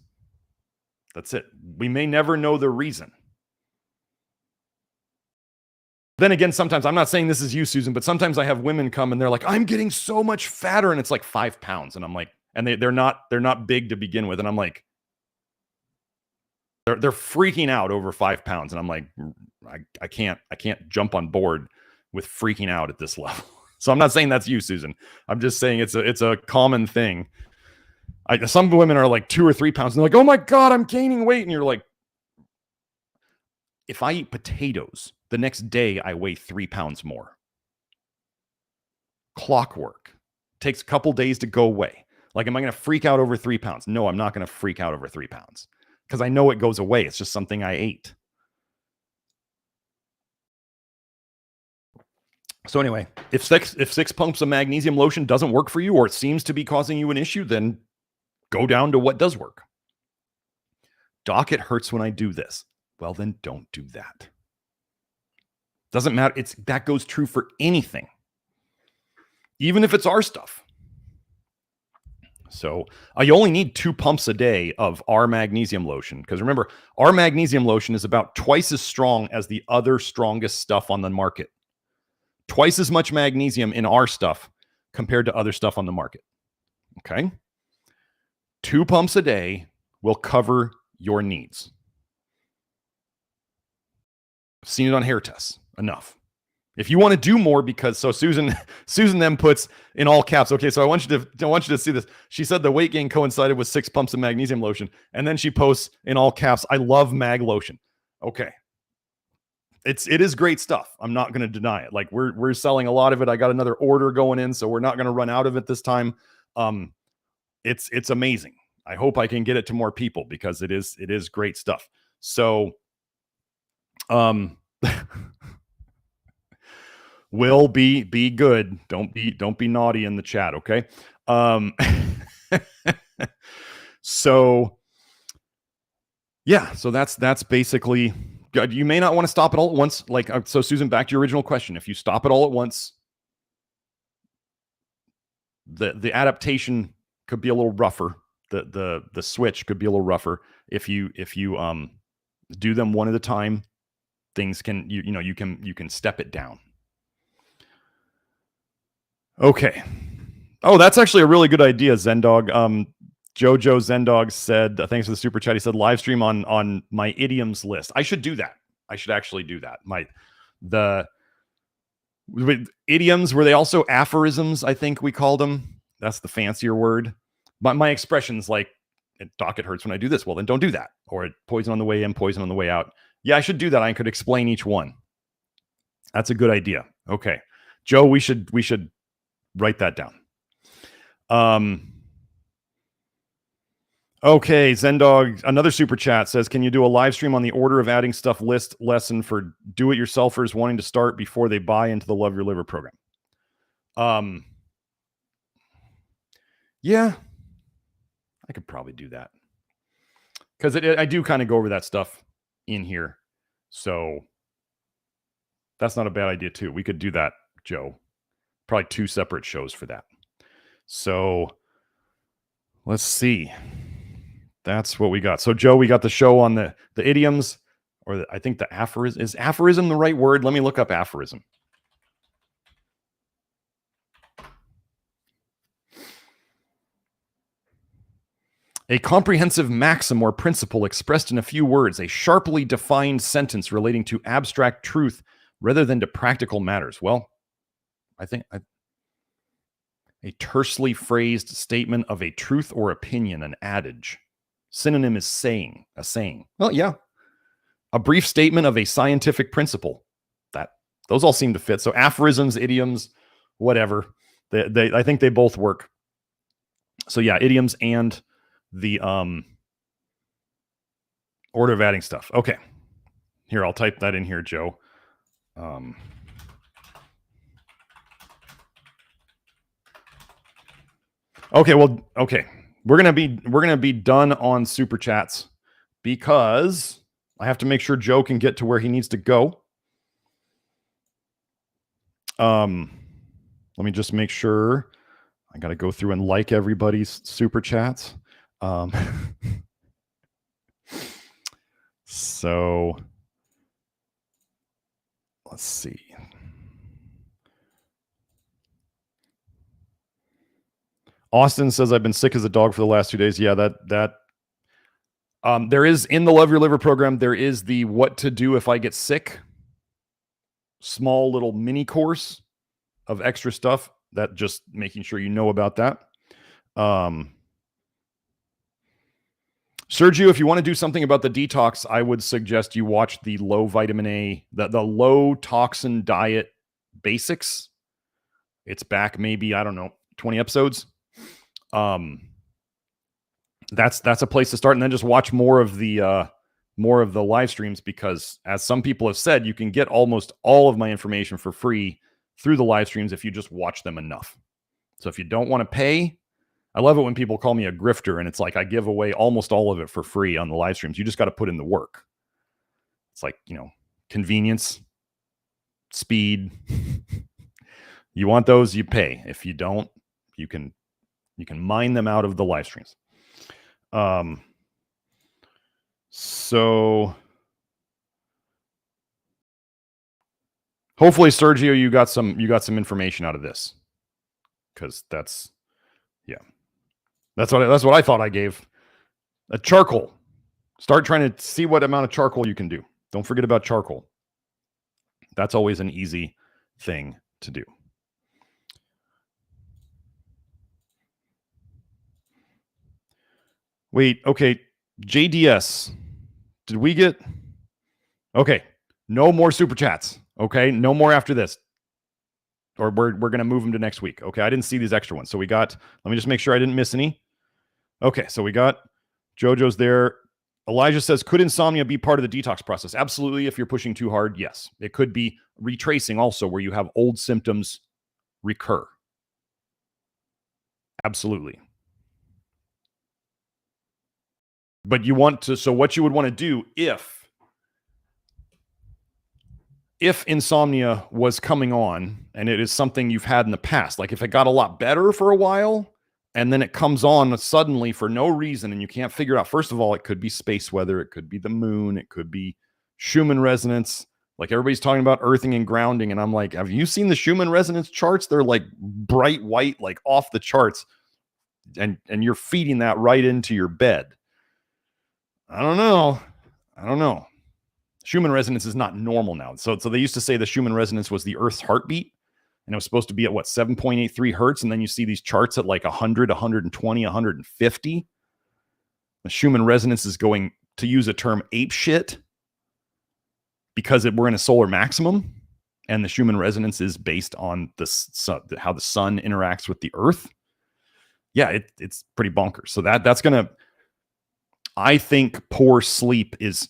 That's it. We may never know the reason. Then again, sometimes, I'm not saying this is you, Susan, but sometimes I have women come and they're like, I'm getting so much fatter, and it's like 5 pounds. And I'm like, and they're not big to begin with. And I'm like, they're freaking out over 5 pounds. And I'm like, I can't jump on board with freaking out at this level. So I'm not saying that's you, Susan. I'm just saying it's a common thing. Some women are like 2 or 3 pounds and they're like, oh my God, I'm gaining weight. And you're like, if I eat potatoes, the next day I weigh 3 pounds more. Clockwork. Takes a couple days to go away. Like, am I going to freak out over 3 pounds? No, I'm not going to freak out over 3 pounds because I know it goes away. It's just something I ate. So anyway, if 6 pumps of magnesium lotion doesn't work for you, or it seems to be causing you an issue, then go down to what does work. Doc, it hurts when I do this. Well, then don't do that. Doesn't matter. That goes true for anything, even if it's our stuff. So you only need 2 pumps a day of our magnesium lotion. Because remember, our magnesium lotion is about twice as strong as the other strongest stuff on the market. Twice as much magnesium in our stuff compared to other stuff on the market. Okay. 2 pumps a day will cover your needs. I've seen it on hair tests. Enough. If you want to do more, because so Susan then puts in all caps. Okay, so I want you to see this. She said the weight gain coincided with 6 pumps of magnesium lotion, and then she posts in all caps, "I love mag lotion." Okay, it is great stuff. I'm not going to deny it. Like we're selling a lot of it. I got another order going in, so we're not going to run out of it this time. It's amazing. I hope I can get it to more people because it is great stuff. So, will be good. Don't be naughty in the chat, okay? So yeah, so that's basically good. You may not want to stop it all at once. Like, so Susan, back to your original question. If you stop it all at once, the adaptation could be a little rougher. The switch could be a little rougher. If you do them one at a time, things can you can step it down. Okay. Oh, that's actually a really good idea, Zendog. Jojo Zendog said, thanks for the super chat. He said, live stream on my idioms list. I should do that. I should actually do that. Idioms, were they also aphorisms? I think we called them. That's the fancier word. But my expressions like, Doc, it hurts when I do this. Well, then don't do that. Or poison on the way in, poison on the way out. Yeah, I should do that. I could explain each one. That's a good idea. Okay. Joe, we should write that down. Okay, Zendog, another super chat says, can you do a live stream on the order of adding stuff list lesson for do-it-yourselfers wanting to start before they buy into the Love Your Liver program? Yeah, I could probably do that. Because I do kind of go over that stuff in here. So that's not a bad idea, too. We could do that, Joe. Probably 2 separate shows for that. So let's see. That's what we got. So, Joe, we got the show on the idioms, or I think the aphorism. Is aphorism the right word? Let me look up aphorism. A comprehensive maxim or principle expressed in a few words, a sharply defined sentence relating to abstract truth rather than to practical matters. Well, I think a tersely phrased statement of a truth or opinion, an adage. Synonym is saying, a saying. Well, yeah. A brief statement of a scientific principle. Those all seem to fit. So aphorisms, idioms, whatever. I think they both work. So yeah, idioms and the order of adding stuff. Okay. Here, I'll type that in here, Joe. Okay, well, okay. We're gonna be done on super chats because I have to make sure Joe can get to where he needs to go. Let me just make sure. I got to go through and like everybody's super chats. So let's see. Austin says, I've been sick as a dog for the last 2 days. Yeah, there is in the Love Your Liver program, there is the what to do if I get sick. Small little mini course of extra stuff that just making sure you know about that. Sergio, if you want to do something about the detox, I would suggest you watch the low vitamin A, the low toxin diet basics. It's back maybe, I don't know, 20 episodes. That's a place to start, and then just watch more of the live streams, because as some people have said, you can get almost all of my information for free through the live streams if you just watch them enough. So if you don't want to pay, I love it when people call me a grifter, and it's like I give away almost all of it for free on the live streams. You just got to put in the work. It's like, convenience, speed. You want those, you pay. If you don't, you can mine them out of the live streams. So hopefully, Sergio, you got some information out of this, because that's what I thought I gave. A charcoal. Start trying to see what amount of charcoal you can do. Don't forget about charcoal. That's always an easy thing to do. Wait, okay. JDS. Did we get... Okay. No more super chats. Okay. No more after this. Or we're going to move them to next week. Okay. I didn't see these extra ones. So we got, let me just make sure I didn't miss any. Okay. So we got JoJo's there. Elijah says, could insomnia be part of the detox process? Absolutely. If you're pushing too hard, yes. It could be retracing also, where you have old symptoms recur. Absolutely. But you want to, so what you would want to do if insomnia was coming on and it is something you've had in the past, like if it got a lot better for a while and then it comes on suddenly for no reason and you can't figure out, first of all, it could be space weather, it could be the moon, it could be Schumann resonance. Like everybody's talking about earthing and grounding. And I'm like, have you seen the Schumann resonance charts? They're like bright white, like off the charts. And you're feeding that right into your bed. I don't know. Schumann resonance is not normal now. So they used to say the Schumann resonance was the Earth's heartbeat. And it was supposed to be at what, 7.83 hertz. And then you see these charts at like 100, 120, 150. The Schumann resonance is going, to use a term, ape shit, because we're in a solar maximum. And the Schumann resonance is based on how the sun interacts with the Earth. Yeah, it's pretty bonkers. So that's going to, I think poor sleep is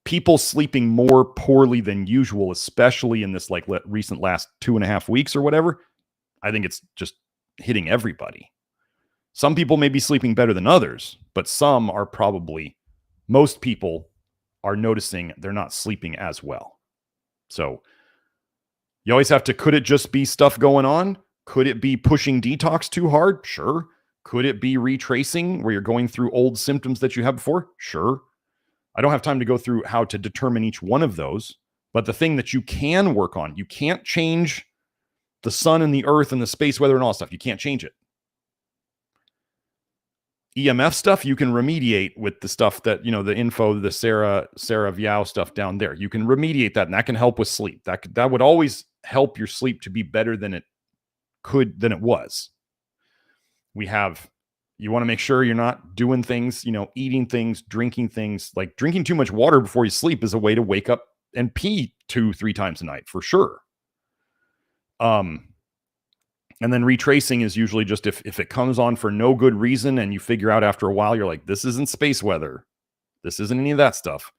people sleeping more poorly than usual, especially in this like recent last 2.5 weeks or whatever. I think it's just hitting everybody. Some people may be sleeping better than others, but most people are noticing they're not sleeping as well. So you always have to, could it just be stuff going on? Could it be pushing detox too hard? Sure. Could it be retracing where you're going through old symptoms that you had before? Sure. I don't have time to go through how to determine each one of those, but the thing that you can work on, you can't change the sun and the earth and the space weather and all that stuff. You can't change it. EMF stuff, you can remediate with the stuff that, the info, the Sarah Viao stuff down there. You can remediate that, and that can help with sleep. That would always help your sleep to be better than it was. You want to make sure you're not doing things, eating things, drinking things. Like drinking too much water before you sleep is a way to wake up and pee 2-3 times a night for sure. And then retracing is usually just if it comes on for no good reason and you figure out after a while, you're like, this isn't space weather. This isn't any of that stuff.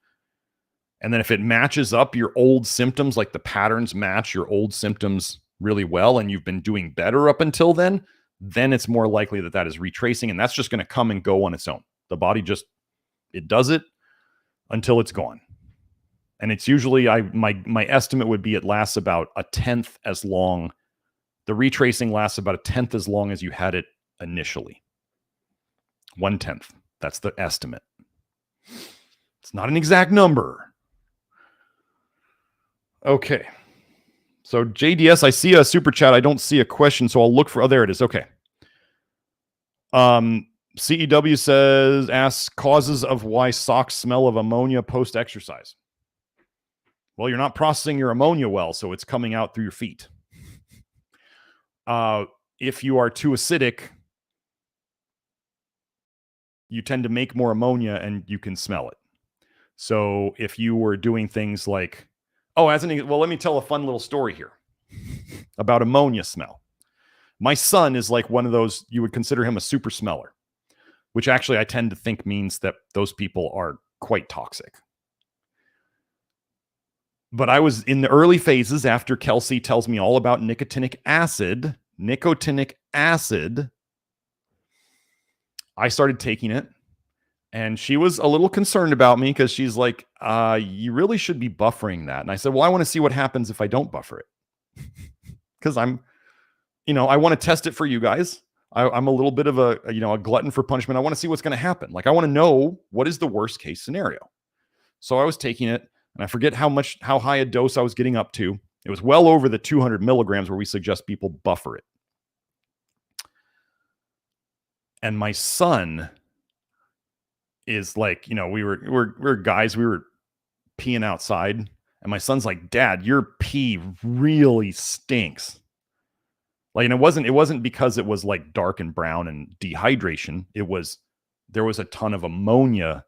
And then if it matches up your old symptoms, like the patterns match your old symptoms really well, and you've been doing better up until then it's more likely that is retracing, and that's just going to come and go on its own. The body it does it until it's gone. And it's usually, my estimate would be it lasts about 1/10 as long. The retracing lasts about 1/10 as long as you had it initially. 1/10. That's the estimate. It's not an exact number. Okay. So JDS, I see a super chat. I don't see a question, so I'll look for, there it is. Okay. CEW asks causes of why socks smell of ammonia post-exercise. Well, you're not processing your ammonia well, so it's coming out through your feet. If you are too acidic, you tend to make more ammonia and you can smell it. So if you were doing things like, let me tell a fun little story here about ammonia smell. My son is like one of those, you would consider him a super smeller, which actually I tend to think means that those people are quite toxic. But I was in the early phases after Kelsey tells me all about nicotinic acid. I started taking it, and she was a little concerned about me because she's like, you really should be buffering that. And I said, well, I want to see what happens if I don't buffer it. Because I want to test it for you guys. I'm a little bit of a glutton for punishment. I want to see what's going to happen. Like, I want to know what is the worst case scenario. So I was taking it, and I forget how high a dose I was getting up to. It was well over the 200 milligrams where we suggest people buffer it. And my son is like, we're guys, we were peeing outside, and my son's like, Dad, your pee really stinks. Like, and it wasn't because it was like dark and brown and dehydration. There was a ton of ammonia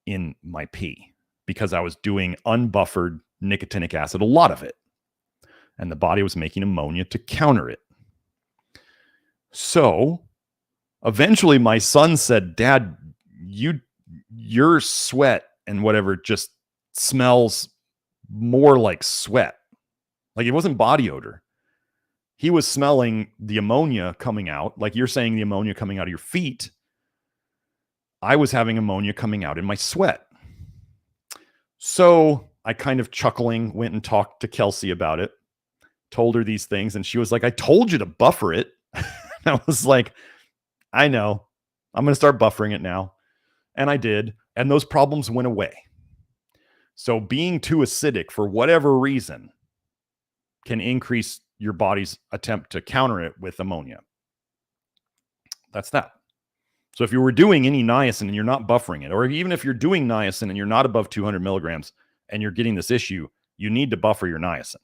in my pee because I was doing unbuffered nicotinic acid, a lot of it. And the body was making ammonia to counter it. So eventually my son said, Dad, your sweat and whatever just smells more like sweat. Like it wasn't body odor. He was smelling the ammonia coming out, like you're saying the ammonia coming out of your feet. I was having ammonia coming out in my sweat. So I kind of chuckling went and talked to Kelsey about it, told her these things, and she was like, I told you to buffer it. I was like, I know. I'm going to start buffering it now. And I did. And those problems went away. So being too acidic for whatever reason can increase your body's attempt to counter it with ammonia. That's that. So if you were doing any niacin and you're not buffering it, or even if you're doing niacin and you're not above 200 milligrams and you're getting this issue, you need to buffer your niacin.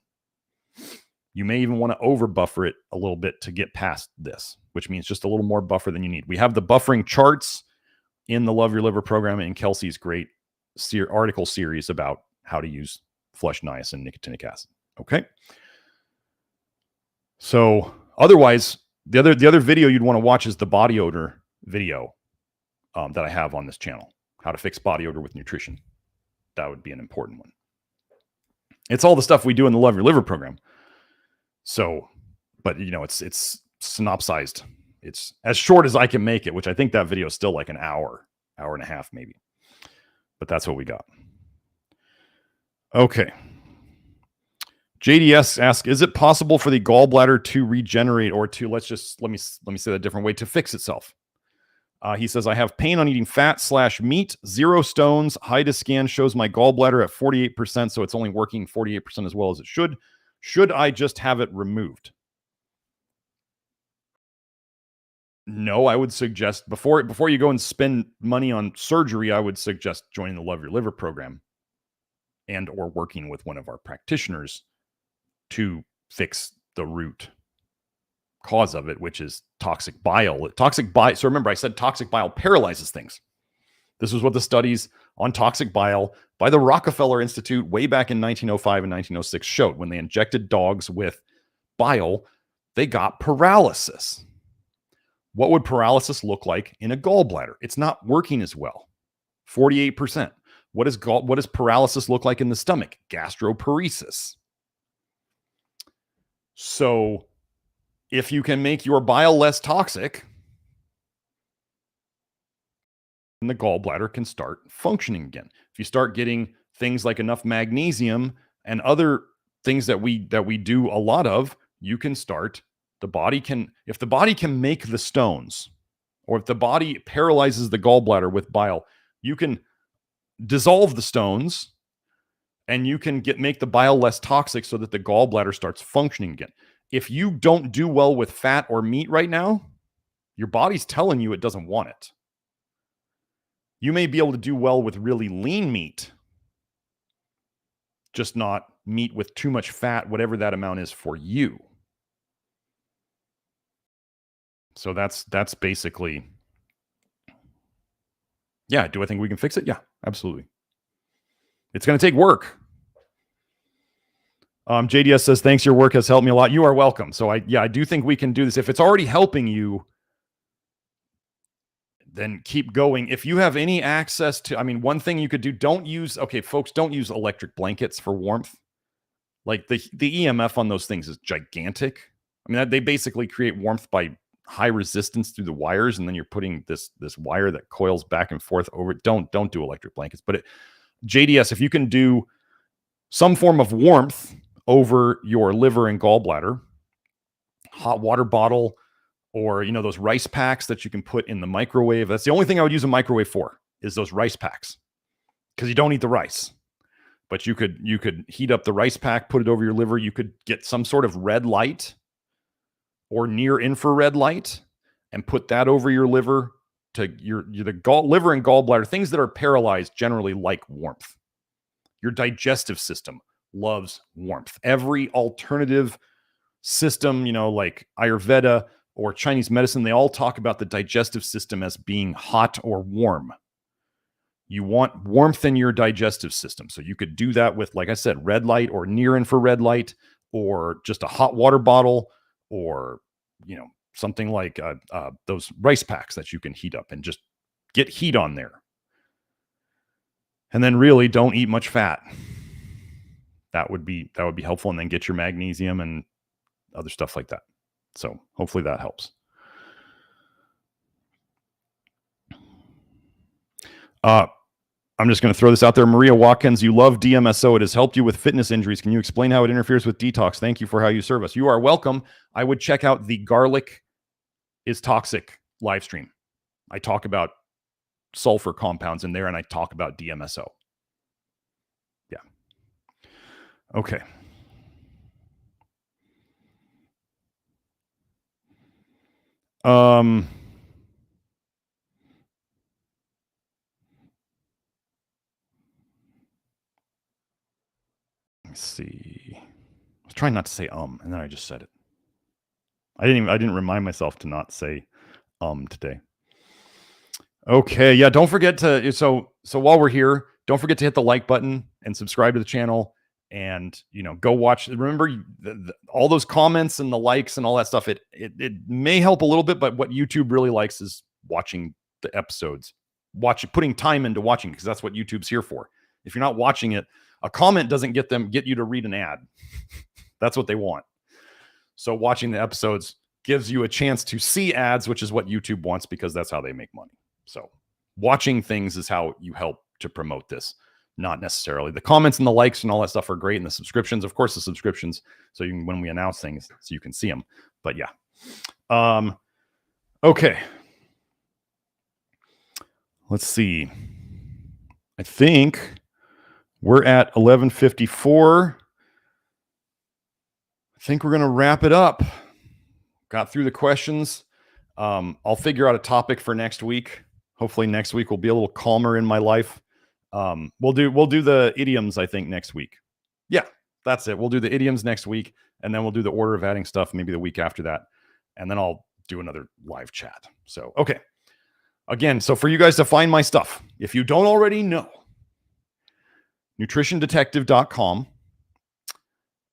You may even want to over buffer it a little bit to get past this, which means just a little more buffer than you need. We have the buffering charts in the Love Your Liver program and Kelsey's great article series about how to use flush niacin nicotinic acid. Okay. So otherwise, the other video you'd want to watch is the body odor video that I have on this channel, how to fix body odor with nutrition. That would be an important one. It's all the stuff we do in the Love Your Liver program. So, but you know, it's synopsized. It's as short as I can make it, which I think that video is still like an hour and a half, maybe. But that's what we got. Okay. JDS asks, is it possible for the gallbladder to regenerate or to, let me say that a different way, to fix itself? He says, I have pain on eating fat/meat, 0 stones. HIDA scan shows my gallbladder at 48%, so it's only working 48% as well as it should. Should I just have it removed? No, I would suggest before you go and spend money on surgery, I would suggest joining the Love Your Liver program and or working with one of our practitioners to fix the root cause of it, which is toxic bile. So remember, I said toxic bile paralyzes things. This was what the studies on toxic bile by the Rockefeller Institute way back in 1905 and 1906 showed. When they injected dogs with bile, they got paralysis. What would paralysis look like in a gallbladder? It's not working as well. 48%. What does paralysis look like in the stomach? Gastroparesis. So if you can make your bile less toxic, then the gallbladder can start functioning again. If you start getting things like enough magnesium and other things that we do a lot of, you can start, if the body can make the stones, or if the body paralyzes the gallbladder with bile, you can dissolve the stones and you can make the bile less toxic so that the gallbladder starts functioning again. If you don't do well with fat or meat right now, your body's telling you it doesn't want it. You may be able to do well with really lean meat, just not meat with too much fat, whatever that amount is for you. So that's basically, yeah. Do I think we can fix it? Yeah, absolutely. It's going to take work. JDS says, thanks. Your work has helped me a lot. You are welcome. So I do think we can do this. If it's already helping you, then keep going. If you have any access to, one thing you could do, don't use electric blankets for warmth. Like the EMF on those things is gigantic. They basically create warmth by high resistance through the wires, and then you're putting this wire that coils back and forth over it. Don't do electric blankets. But JDS, if you can do some form of warmth over your liver and gallbladder, hot water bottle, or those rice packs that you can put in the microwave. That's the only thing I would use a microwave for, is those rice packs, because you don't eat the rice. But you could heat up the rice pack, put it over your liver. You could get some sort of red light or near infrared light and put that over your liver. To liver and gallbladder, things that are paralyzed generally like warmth. Your digestive system loves warmth. Every alternative system, like Ayurveda or Chinese medicine, they all talk about the digestive system as being hot or warm. You want warmth in your digestive system. So you could do that with, like I said, red light or near infrared light, or just a hot water bottle, or, something like those rice packs that you can heat up and just get heat on there. And then really don't eat much fat. That would be helpful. And then get your magnesium and other stuff like that. So hopefully that helps. I'm just going to throw this out there. Maria Watkins, you love DMSO. It has helped you with fitness injuries. Can you explain how it interferes with detox? Thank you for how you serve us. You are welcome. I would check out the Garlic is Toxic live stream. I talk about sulfur compounds in there, and I talk about DMSO. Yeah. Okay. Let's see. I was trying not to say and then I just said it. I didn't remind myself to not say today. Okay, yeah, don't forget to so while we're here, don't forget to hit the like button and subscribe to the channel, and go watch. Remember all those comments and the likes and all that stuff. It may help a little bit, but what YouTube really likes is watching the episodes, putting time into watching, because that's what YouTube's here for. If you're not watching it, a comment doesn't get you to read an ad. That's what they want. So watching the episodes gives you a chance to see ads, which is what YouTube wants, because that's how they make money. So watching things is how you help to promote this, not necessarily. The comments and the likes and all that stuff are great, and the subscriptions, of course, the subscriptions, so you can, when we announce things, so you can see them. But yeah. Okay. Let's see. I think we're at 11:54. I think we're going to wrap it up. Got through the questions. I'll figure out a topic for next week. Hopefully next week will be a little calmer in my life. We'll do the idioms, I think, next week. Yeah, that's it. We'll do the idioms next week, and then we'll do the order of adding stuff maybe the week after that. And then I'll do another live chat. So, okay. Again, so for you guys to find my stuff, if you don't already know, nutritiondetective.com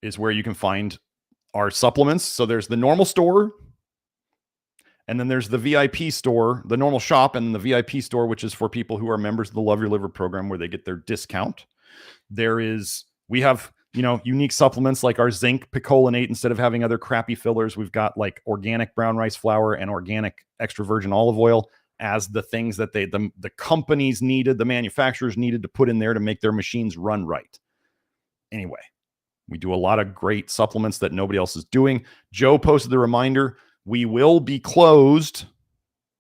is where you can find our supplements. So there's the normal store, and then there's the VIP store, the normal shop, and the VIP store, which is for people who are members of the Love Your Liver program, where they get their discount. We have, unique supplements like our zinc picolinate. Instead of having other crappy fillers, we've got like organic brown rice flour and organic extra virgin olive oil as the things that the companies needed, the manufacturers needed to put in there to make their machines run right. Anyway, we do a lot of great supplements that nobody else is doing. Joe posted the reminder. We will be closed.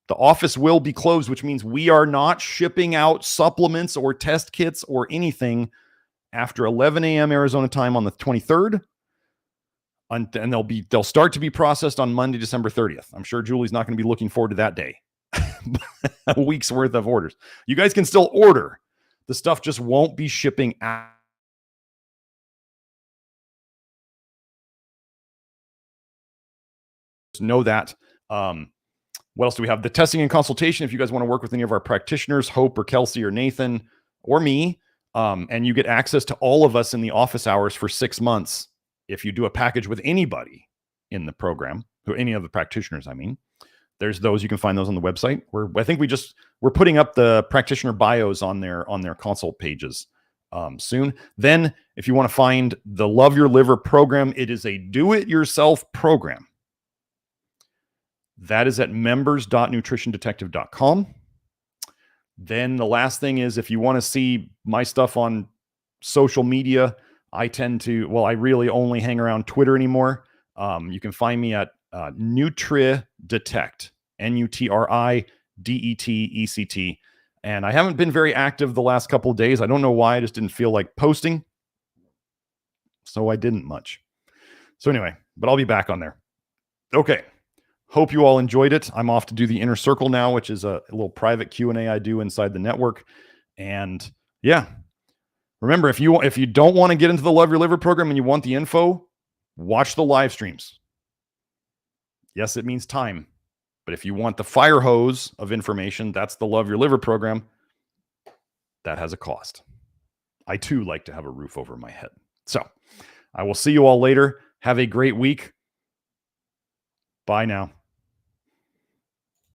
The office will be closed, which means we are not shipping out supplements or test kits or anything after 11 a.m. Arizona time on the 23rd. And they'll start to be processed on Monday, December 30th. I'm sure Julie's not going to be looking forward to that day. A week's worth of orders. You guys can still order. The stuff just won't be shipping out. Know that. What else do we have? The testing and consultation. If you guys want to work with any of our practitioners, Hope or Kelsey or Nathan or me, and you get access to all of us in the office hours for 6 months. If you do a package with anybody in the program, any of the practitioners, there's those. You can find those on the website. We're putting up the practitioner bios on their consult pages soon. Then if you want to find the Love Your Liver program, it is a do-it-yourself program. That is at members.nutritiondetective.com. Then the last thing is, if you want to see my stuff on social media, I really only hang around Twitter anymore. You can find me at NutriDetect, NutriDetect. And I haven't been very active the last couple of days. I don't know why. I just didn't feel like posting. So I didn't much. So anyway, but I'll be back on there. Okay. Hope you all enjoyed it. I'm off to do the Inner Circle now, which is a little private Q&A I do inside the network. And yeah, remember, if you don't want to get into the Love Your Liver program and you want the info, watch the live streams. Yes, it means time. But if you want the fire hose of information, that's the Love Your Liver program. that has a cost. I too like to have a roof over my head. So I will see you all later. Have a great week. Bye now.